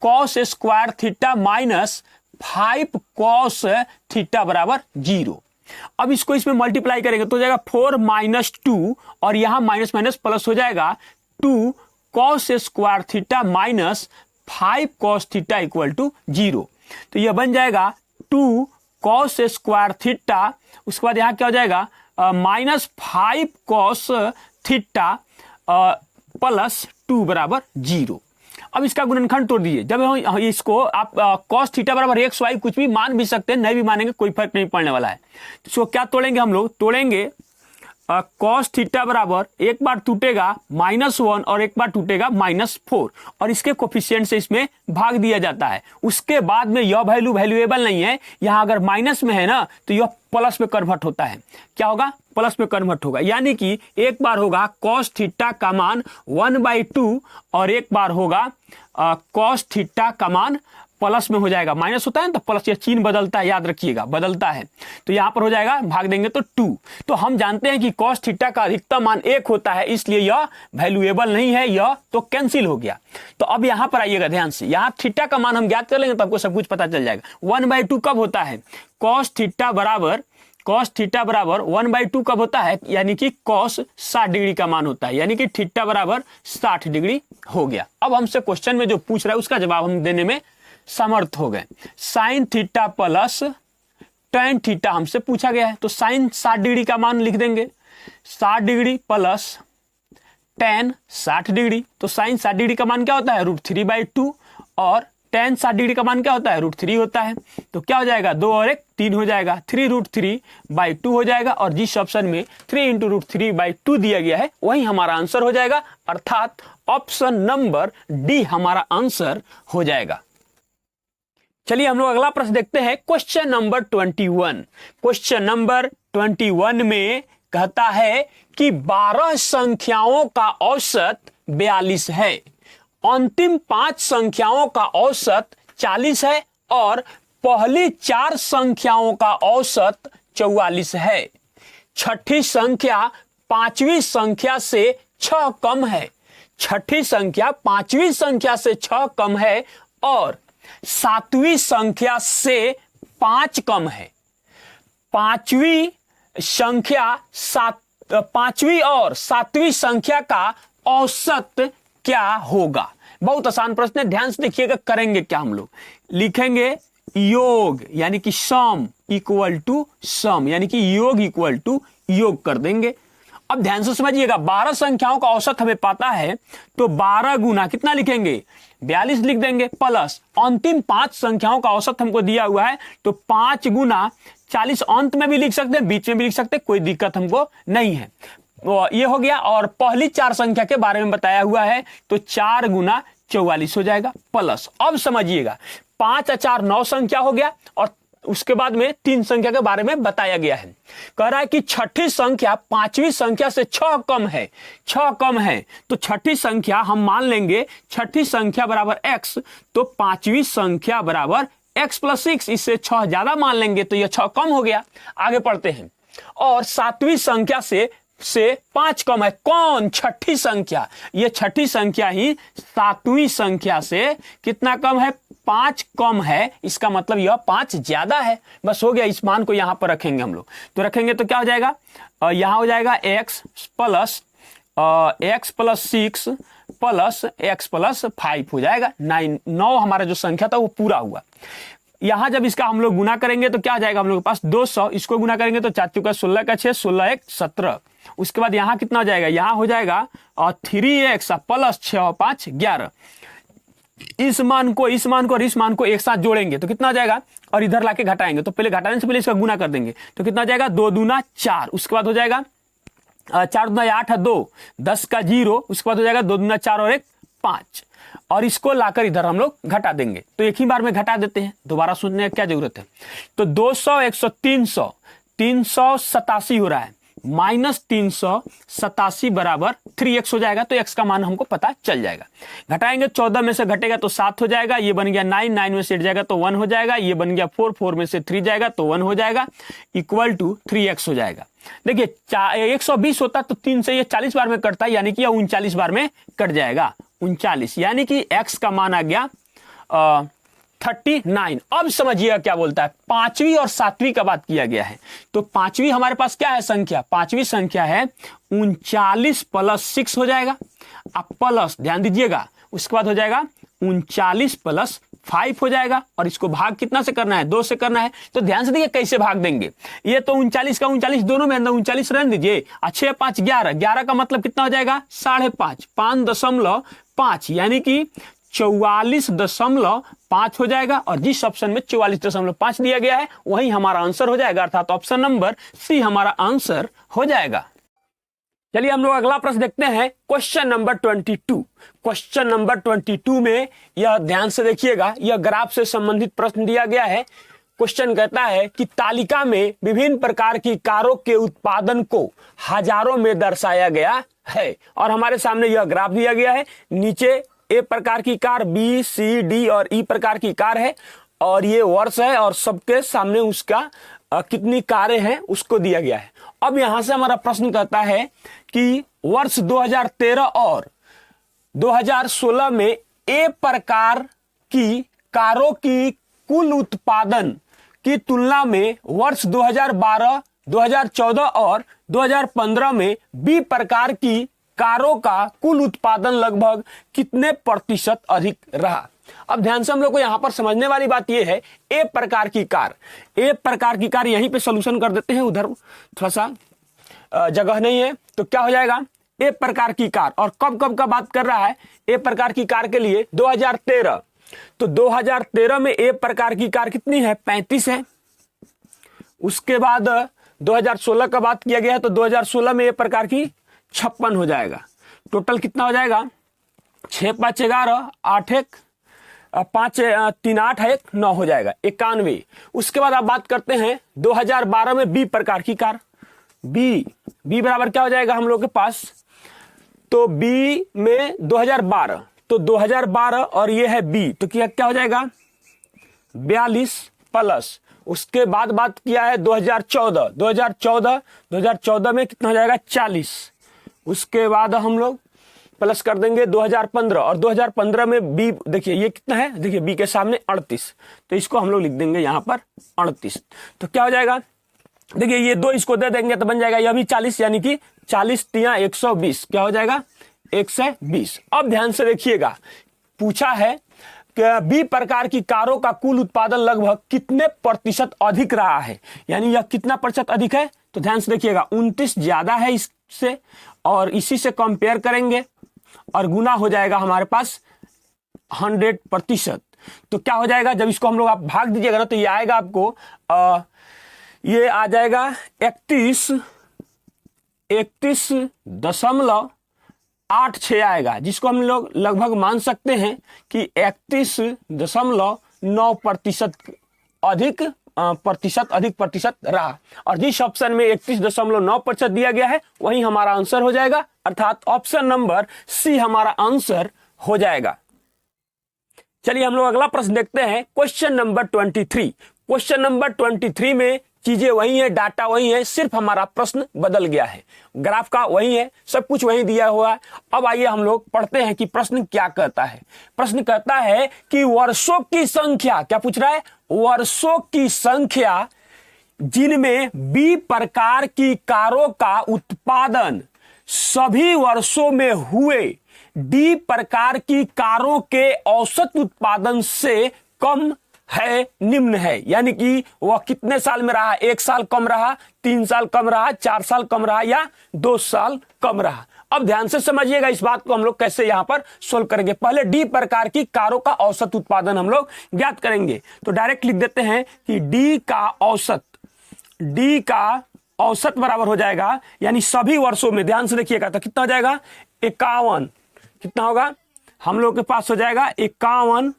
cos square theta -5 cos theta बराबर 0। अब इसको इसमें मल्टीप्लाई करेंगे तो हो जाएगा 4 - 2 और यहां माइनस माइनस प्लस हो जाएगा 2 cos square theta -5 cos theta equal to 0। तो यह बन जाएगा 2 कॉस स्क्वायर थीटा, उसके बाद यहां क्या हो जाएगा -5 कॉस थीटा प्लस 2 बराबर 0। अब इसका गुणनखंड तोड़ दीजिए। जब हम इसको आप कॉस थीटा बराबर XY कुछ भी मान भी सकते हैं, नहीं भी मानेंगे कोई फर्क नहीं पड़ने वाला है। तो इसको क्या तोड़ेंगे हम लोग, तोड़ेंगे कॉस थीटा बराबर एक बार टूटेगा -1 और एक बार टूटेगा -4, और इसके कोफिशिएंट से इसमें भाग दिया जाता है। उसके बाद में यह वैल्यू वैल्यूएबल नहीं है, यहां अगर माइनस में है ना तो यह प्लस में कन्वर्ट होता है। क्या होगा, प्लस में कन्वर्ट होगा, यानी कि एक बार होगा कॉस थीटा का मान 1/2 और एक बार होगा कॉस थीटा का मान प्लस में हो जाएगा, माइनस होता है ना तो प्लस, या चिन्ह बदलता है, याद रखिएगा बदलता है, तो यहां पर हो जाएगा भाग देंगे तो 2। तो हम जानते हैं कि कॉस थीटा का अधिकतम मान 1 होता है, इसलिए यह वैल्यूएबल नहीं है, यह तो कैंसिल हो गया। तो अब यहां पर आइएगा ध्यान से, यहां थीटा का मान हम ज्ञात कर लेंगे तो आपको सब कुछ पता चल जाएगा। 1/2 कब होता है, कॉस थीटा बराबर 1/2 कब होता है, यानी कि कॉस 60 डिग्री का मान होता है, यानी कि थीटा बराबर 60 डिग्री हो गया। अब हमसे क्वेश्चन में जो पूछ रहा है उसका जवाब हम देने में समर्थ हो गए। Sine theta plus tan theta हमसे पूछा गया है, तो साइन 60 डिग्री का मान लिख देंगे, 60 डिग्री प्लस टैन 60 डिग्री। तो साइन 60 डिग्री का मान क्या होता है, √3/2, और टैन 60 डिग्री का मान क्या होता है, √3 होता है। तो क्या हो जाएगा, 2 और 1 3 हो जाएगा, 3√3/2 हो जाएगा, और जिस ऑप्शन में 3 × √3/2 दिया गया है वही हमारा आंसर हो जाएगा, अर्थात ऑप्शन नंबर डी हमारा आंसर हो जाएगा। चलिए हम लोग अगला प्रश्न देखते हैं, क्वेश्चन नंबर 21। क्वेश्चन नंबर 21 में कहता है कि 12 संख्याओं का औसत 42 है, अंतिम 5 संख्याओं का औसत 40 है और पहली 4 संख्याओं का औसत 44 है। छठी संख्या 5वीं संख्या से 6 कम है, छठी संख्या 5वीं संख्या से 6 कम है, और सातवीं संख्या से 5 कम है। पांचवी और सातवीं संख्या का औसत क्या होगा? बहुत आसान प्रश्न है, ध्यान से देखिएगा। करेंगे क्या हम लोग? लिखेंगे योग यानी कि सम इक्वल टू सम, यानी कि योग इक्वल टू योग कर देंगे। अब ध्यान से समझिएगा, 12 संख्याओं का औसत हमें पता है, तो 12 गुना कितना लिखेंगे? 42 लिख देंगे, प्लस अंतिम 5 संख्याओं का औसत हमको दिया हुआ है, तो 5 गुना 40 अंत में भी लिख सकते हैं, बीच में भी लिख सकते हैं, कोई दिक्कत हमको नहीं है। ये हो गया। और पहली 4 संख्या के बारे में बताया हुआ है, तो 4 गुना 44 हो जाएगा, प्लस अब समझिएगा 5 और 4 9 संख्या हो गया, और उसके बाद में 3 संख्या के बारे में बताया गया है। कह रहा है कि छठी संख्या 5वीं संख्या से 6 कम है, 6 कम है, तो छठी संख्या हम मान लेंगे, छठी संख्या बराबर x, तो 5वीं संख्या बराबर x प्लस 6, इससे 6 ज्यादा मान लेंगे, तो यह 6 कम हो गया। आगे पढ़ते हैं। और 7वीं संख्या से 5 कम है, कौन? छठी संख्या। यह छठी संख्या ही 7वीं संख्या से कितना कम है? 5 कम है, इसका मतलब यह 5 ज्यादा है। बस हो गया, इस मान को यहां पर रखेंगे हम लोग। तो रखेंगे तो क्या हो जाएगा? यहां हो जाएगा x plus 6 plus x plus 5 हो जाएगा 9 हमारा जो संख्या था वो पूरा हुआ। यहां जब इसका हम लोग गुना करेंगे तो क्या आ जाएगा हम लोग के पास? 200। इसको गुना करेंगे तो 4 चुका 16 का 6, 16 1 17। उसके बाद यहां कितना हो जाएगा? यहां हो जाएगा 3x प्लस 6 और 5 11। इस मान को और इस मान को एक साथ जोड़ेंगे तो कितना आ जाएगा? और इधर लाके घटाएंगे, तो पहले घटाने से पहले इसका गुना कर देंगे, तो कितना आ जाएगा? 2 दूना 4। उसके बाद हो जाएगा 4 दूना 8 है 2, 10 का 0। उसके बाद हो जाएगा 2 दूना 4 और 1 5। और इसको लाकर इधर हम लोग घटा देंगे, तो एक ही बार में घटा देते हैं, दोबारा सोचने की क्या जरूरत है। तो 200 100 300 387 हो रहा है, माइनस 387 बराबर 3x हो जाएगा, तो x का मान हमको पता चल जाएगा। घटाएंगे, 14 में से घटेगा तो 7 हो जाएगा, ये बन गया 9, 9 में से 8 जाएगा तो 1 हो जाएगा, ये बन गया 4, 4 में से 3 जाएगा तो 1 हो जाएगा, इक्वल टू 3x हो जाएगा। देखिए 120 होता तो 3 से ये 40 बार में कटता है, यानी कि 39 बार में कट जाएगा, 39, यानी कि x का मान आ गया 39। अब समझिएगा क्या बोलता है, 5वीं और 7वीं का बात किया गया है। तो 5वीं हमारे पास क्या है संख्या? 5वीं संख्या है 39 प्लस 6 हो जाएगा, अब प्लस ध्यान दीजिएगा, उसके बाद हो जाएगा 39 प्लस 5 हो जाएगा, और इसको भाग कितना से करना है? 2 से करना है। तो ध्यान से देखिए कैसे भाग देंगे। ये तो 39 का 39 दोनों में 39 रहने दीजिए, 6 5 11, 11 का मतलब कितना हो जाएगा? 5.5, 5.5, यानी कि 44.5 हो जाएगा, और जिस ऑप्शन में 44.5 दिया गया है वही हमारा आंसर हो जाएगा, अर्थात ऑप्शन नंबर सी हमारा आंसर हो जाएगा। चलिए हम लोग अगला प्रश्न देखते हैं, क्वेश्चन नंबर 22। क्वेश्चन नंबर 22 में यह ध्यान से देखिएगा, यह ग्राफ से संबंधित प्रश्न दिया गया है। क्वेश्चन कहता है कि तालिका में विभिन्न प्रकार की कारों के उत्पादन को हजारों में दर्शाया गया है, और हमारे सामने यह ग्राफ दिया गया है। नीचे ए प्रकार की कार, बी सी डी और ई प्रकार की कार है, और ये वर्ष है, और सबके सामने उसका कितनी कारें हैं उसको दिया गया है। अब यहां से हमारा प्रश्न कहता है कि वर्ष 2013 और 2016 में ए प्रकार की कारों की कुल उत्पादन की तुलना में वर्ष 2012, 2014 और 2015 में बी प्रकार की कारों का कुल उत्पादन लगभग कितने प्रतिशत अधिक रहा। अब ध्यान से हम लोग को यहां पर समझने वाली बात यह है, ए प्रकार की कार, ए प्रकार की कार यहीं पे सॉल्यूशन कर देते हैं, उधर थोड़ा सा जगह नहीं है, तो क्या हो जाएगा? ए प्रकार की कार, और कब कब का बात कर रहा है ए प्रकार की कार के लिए? 2013। तो 2013 में ए प्रकार की कार कितनी है? 35 है। उसके बाद 2016 का बात किया गया है, तो 2016 में ए प्रकार की 56 हो जाएगा। टोटल कितना हो जाएगा? 6 5 11, 8 1 5 3 8 1 9 हो जाएगा, 91। उसके बाद आप बात करते हैं 2012 में बी प्रकार की कार, बी बराबर क्या हो जाएगा हम लोग के पास? तो बी में 2012, तो 2012 और ये है बी, तो क्या हो जाएगा? 42 प्लस, उसके बाद बात किया है 2014 में कितना हो जाएगा? 40। उसके बाद हम लोग प्लस कर देंगे 2015, और 2015 में बी देखिए ये कितना है, देखिए बी के सामने 38, तो इसको हम लोग लिख देंगे यहाँ पर 38। तो क्या हो जाएगा, देखिए ये 2 इसको दे देंगे तो बन जाएगा यह भी 40, यानी कि 40 तिया 120, क्या हो जाएगा 120। अब ध्यान से देखिएगा, पूछा है कि बी प्रकार की कारों का कुल उत्पादन लगभग कितने प्रतिशत अधिक रहा है, यानी यह कितना प्रतिशत अधिक है, तो ध्यान से देखिएगा 29 ज्यादा है इससे, और इसी से कंपेयर करेंगे और गुना हो जाएगा हमारे पास 100%। तो क्या हो जाएगा, जब इसको हम लोग आप भाग दीजिएगा ना, तो ये आएगा आपको ये आ जाएगा 31.86 आएगा, जिसको हम लोग लगभग मान सकते हैं कि 31.9% अधिक प्रतिशत रहा। और जिस ऑप्शन में 31.9% दिया गया है वही हमारा आंसर हो जाएगा, अर्थात ऑप्शन नंबर सी हमारा आंसर हो जाएगा। चलिए हम लोग अगला प्रश्न देखते हैं, क्वेश्चन नंबर 23। क्वेश्चन नंबर 23 में चीजें वही है, डाटा वही है, सिर्फ हमारा प्रश्न बदल गया है, ग्राफ का वही है, सब कुछ वही दिया हुआ है। अब आइए हम लोग पढ़ते हैं कि प्रश्न क्या कहता है। प्रश्न कहता है कि वर्षों की संख्या, क्या पूछ रहा है, वर्षों की संख्या जिनमें बी प्रकार की कारों का उत्पादन सभी वर्षों में हुए डी प्रकार की कारों के औसत उत्पादन से कम है, निम्न है, यानी कि वह कितने साल में रहा, 1 साल कम रहा, 3 साल कम रहा, 4 साल कम रहा, या 2 साल कम रहा। अब ध्यान से समझिएगा इस बात को हम लोग कैसे यहां पर सोल्व करेंगे। पहले डी प्रकार की कारों का औसत उत्पादन हम लोग ज्ञात करेंगे, तो डायरेक्ट लिख देते हैं कि डी का औसत बराबर हो जाएगा, यानी सभी वर्षों में, ध्यान से देखिएगा, तो कितना हो जाएगा 51, कितना होगा हम लोग के पास हो जाएगा 51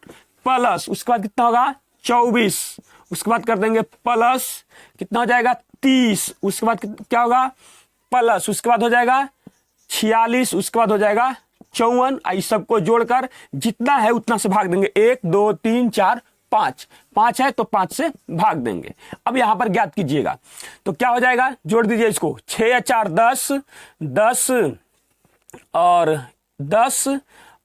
प्लस, उसके बाद कितना होगा 24, उसके बाद कर देंगे प्लस, कितना हो जाएगा 30, उसके बाद क्या होगा प्लस, उसके बाद हो जाएगा 46, उसके बाद हो जाएगा 54। इस सबको जोड़कर जितना है उतना से भाग देंगे, 1 2 3 4 5 है तो 5 से भाग देंगे। अब यहां पर ज्ञात कीजिएगा, तो क्या हो जाएगा, जोड़ दीजिए इसको, 6 या 4 10, 10 और 10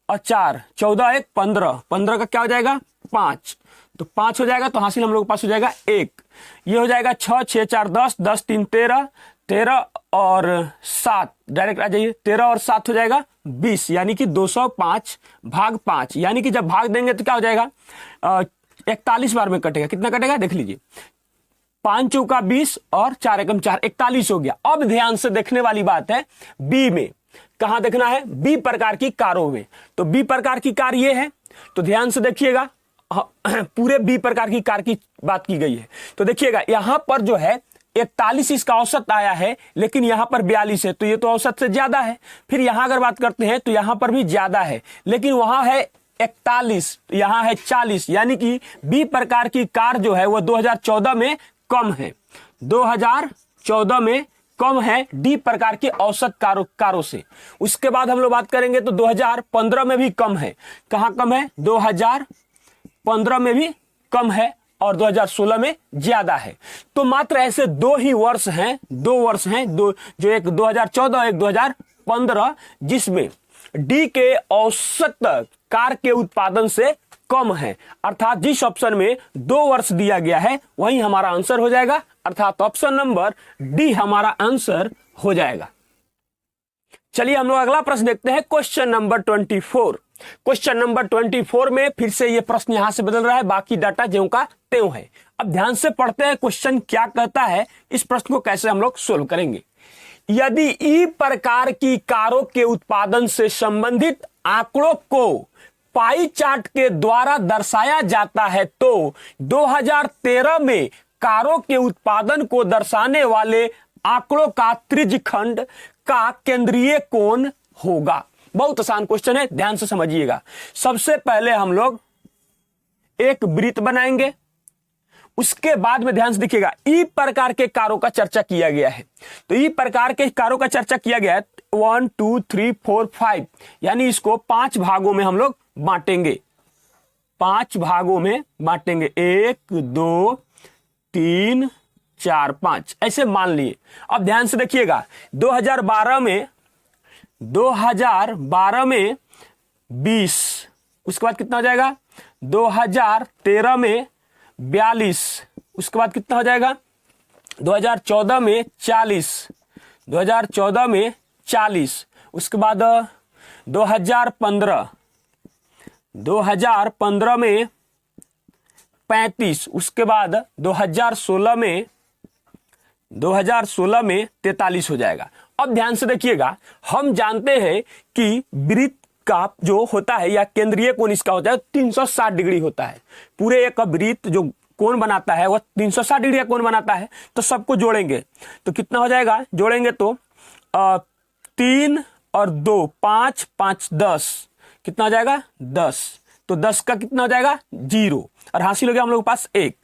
और 4 14, 1 15, 15 का क्या हो जाएगा 5, तो 5 हो जाएगा, तो हासिल हम लोग के पास हो जाएगा 1। ये हो जाएगा 6 6 4 10, 10 3 13, 13 और 7, डायरेक्ट आ जाइए, 13 और 7 हो जाएगा 20, यानी कि 205 भाग 5, यानी कि जब भाग देंगे तो क्या हो जाएगा 41 बार में कटेगा, कितना कटेगा देख लीजिए, 5 चौका 20 और 4 एकम 4, 41 हो गया। अब ध्यान से देखने वाली बात है, बी में कहां देखना है, बी प्रकार की कारों में, तो बी प्रकार की कार ये है, तो ध्यान से देखिएगा, पूरे बी प्रकार की कार की बात की गई है, तो देखिएगा यहां पर जो है 41 इसका औसत आया है, लेकिन यहां पर 42 है, तो ये तो औसत से ज्यादा है। फिर यहां अगर बात करते हैं तो यहां पर भी ज्यादा है, लेकिन वहां है 41, यहां है 40, यानी कि बी प्रकार की कार जो है वो 2014 में कम है, 2014 में कम है डी प्रकार के औसत कारों से। उसके बाद हम लोग बात करेंगे तो 2015 में भी कम है, कहां कम है 2015 में भी कम है, और 2016 में ज्यादा है। तो मात्र ऐसे 2 ही वर्ष हैं, 2 वर्ष हैं, जो एक 2014 एक 2015, जिसमें डी के औसत कार के उत्पादन से कम है, अर्थात जिस ऑप्शन में 2 वर्ष दिया गया है वही हमारा आंसर हो जाएगा, अर्थात ऑप्शन नंबर डी हमारा आंसर हो जाएगा। चलिए हम लोग अगला प्रश्न देखते हैं, क्वेश्चन नंबर 24। क्वेश्चन नंबर 24 में फिर से ये प्रश्न यहां से बदल रहा है, बाकी डाटा ज्यों का त्यों है। अब ध्यान से पढ़ते हैं क्वेश्चन क्या कहता है, इस प्रश्न को कैसे हम लोग सोल्व करेंगे। यदि ई प्रकार की कारों के उत्पादन से संबंधित आंकड़ों को पाई चार्ट के द्वारा दर्शाया जाता है तो 2013 में कारों के उत्पादन को दर्शाने वाले आंकड़ों का त्रिज्यखंड का केंद्रीय कोण होगा। बहुत आसान क्वेश्चन है, ध्यान से समझिएगा। सबसे पहले हम लोग एक वृत्त बनाएंगे, उसके बाद में ध्यान से देखिएगा ई प्रकार के कारों का चर्चा किया गया है, तो ई प्रकार के कारों का चर्चा किया गया है 1 2 3 4 5, यानी इसको 5 भागों में हम लोग बांटेंगे, 5 भागों में बांटेंगे, 1 2 3 4 5 ऐसे मान लिए। अब ध्यान से देखिएगा 2012 में 2012 में 20, उसके बाद कितना हो जाएगा 2013 में 42, उसके बाद कितना हो जाएगा 2014 में 40, 2014 में 40, उसके बाद 2015 में 35, उसके बाद 2016 में 43 हो जाएगा। अब ध्यान से देखिएगा, हम जानते हैं कि वृत्त का जो होता है या केंद्रीय कोण इसका होता है 360 डिग्री होता है। पूरे एक वृत्त जो कोण बनाता है वह 360 डिग्री का कोण बनाता है। तो सबको जोड़ेंगे तो कितना हो जाएगा, जोड़ेंगे तो 3 और 2 5 5 10, कितना हो जाएगा 10। तो 10 का कितना हो जाएगा 0 और हासिल हो गया हम लोग के पास 1।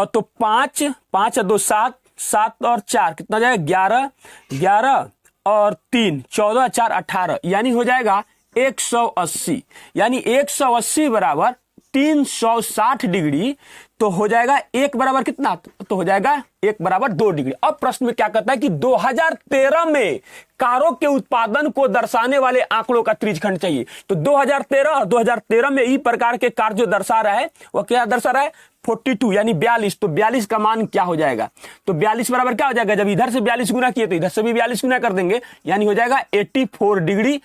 तो 5 5 और 2 7, 7 और 4 कितना हो जाएगा 11, 11 और 3 14, 4 18, यानी हो जाएगा 180। यानी 180 बराबर 360 डिग्री। तो हो जाएगा 1 बराबर कितना, तो हो जाएगा 1 बराबर 2 डिग्री। अब प्रश्न में क्या कहता है कि 2013 में कारों के उत्पादन को दर्शाने वाले आंकड़ों का त्रिज्यखंड चाहिए। तो 2013 और 2013 में ई प्रकार के कार जो दर्शा रहा है वह क्या दर्शा रहा है 42 यानी 42। तो 42 का मान क्या हो जाएगा, तो 42 बराबर क्या हो जाएगा, जब इधर से 42 गुना किए तो इधर से भी 42 गुना कर देंगे, यानी हो जाएगा 84 डिग्री।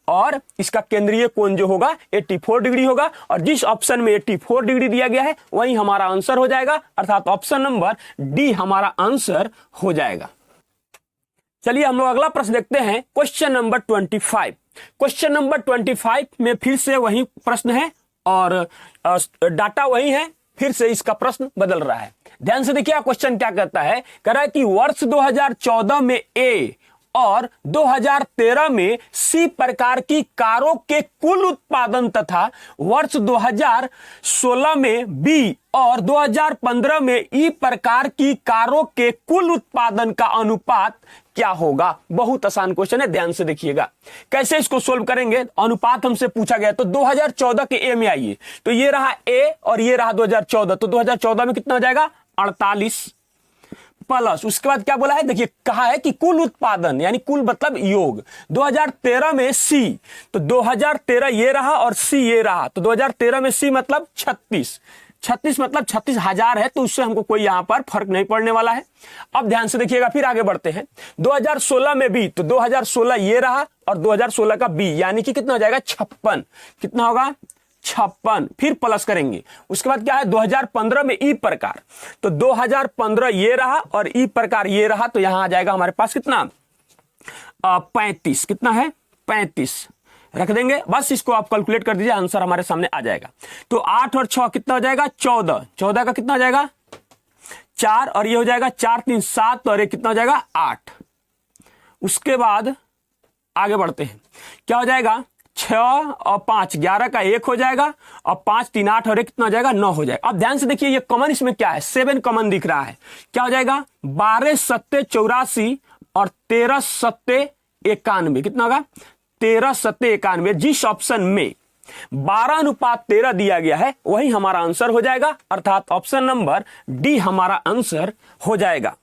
और इसका केंद्रीय कोण जो होगा 84 डिग्री होगा। और जिस ऑप्शन में 84 डिग्री दिया गया है वही हमारा आंसर हो जाएगा, अर्थात ऑप्शन नंबर डी हमारा आंसर हो जाएगा। चलिए हम लोग अगला प्रश्न देखते हैं, क्वेश्चन नंबर 25। क्वेश्चन नंबर 25 में फिर से वही प्रश्न है और डाटा वही है, फिर से इसका प्रश्न बदल रहा है। ध्यान से देखिए क्वेश्चन क्या कहता है, कह रहा है कि वर्ष 2014 में ए और 2013 में सी प्रकार की कारों के कुल उत्पादन तथा वर्ष 2016 में बी और 2015 में ई प्रकार की कारों के कुल उत्पादन का अनुपात क्या होगा। बहुत आसान क्वेश्चन है, ध्यान से देखिएगा कैसे इसको सोल्व करेंगे। अनुपात हमसे पूछा गया तो 2014 के ए में आइए, तो ये रहा ए और ये रहा 2014, तो 2014 में कितना हो जाएगा 48 प्लस, उसके बाद क्या बोला है, देखिए कहा है कि कुल उत्पादन यानी कुल मतलब योग 2013 में सी, तो 2013 ये रहा और सी ये रहा, तो 2013 में सी मतलब 36 मतलब 36,000 है, तो उससे हमको कोई यहां पर फर्क नहीं पड़ने वाला है। अब ध्यान से देखिएगा, फिर आगे बढ़ते हैं 2016 में बी, तो 2016 ये रहा और 2016 का बी, यानी कि कितना हो जाएगा 56, कितना होगा 56, फिर प्लस करेंगे। उसके बाद क्या है 2015 में ई प्रकार, तो 2015 ये रहा और ई प्रकार ये रहा, तो यहां आ जाएगा हमारे पास कितना 35, कितना है 35 रख देंगे, बस इसको आप कैलकुलेट कर दीजिए, आंसर हमारे सामने आ जाएगा। तो 8 और 6 कितना हो जाएगा 14, 14 का कितना हो जाएगा 4 और ये हो जाएगा 4 3 7 और ये कितना हो जाएगा 8। उसके बाद आगे बढ़ते हैं, क्या हो जाएगा 6 और 5 11 का 1 हो जाएगा और 5 3 8 और 1 कितना हो जाएगा 9 हो जाएगा। अब ध्यान से देखिए ये कॉमन इसमें क्या है 7 कॉमन दिख रहा है, क्या हो जाएगा 12 सत्ते 84 और 13 सत्ते 91, कितना होगा 13 सत्ते 91। जिस ऑप्शन में 12:13 दिया गया है वही हमारा आंसर हो जाएगा, अर्थात ऑप्शन नंबर डी हमारा आंसर हो जाएगा।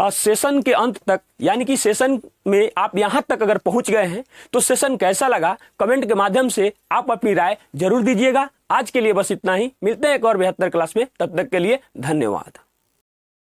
सेशन के अंत तक यानी कि सेशन में आप यहां तक अगर पहुंच गए हैं तो सेशन कैसा लगा कमेंट के माध्यम से आप अपनी राय जरूर दीजिएगा। आज के लिए बस इतना ही, मिलते हैं एक और बेहतर क्लास में, तब तक के लिए धन्यवाद।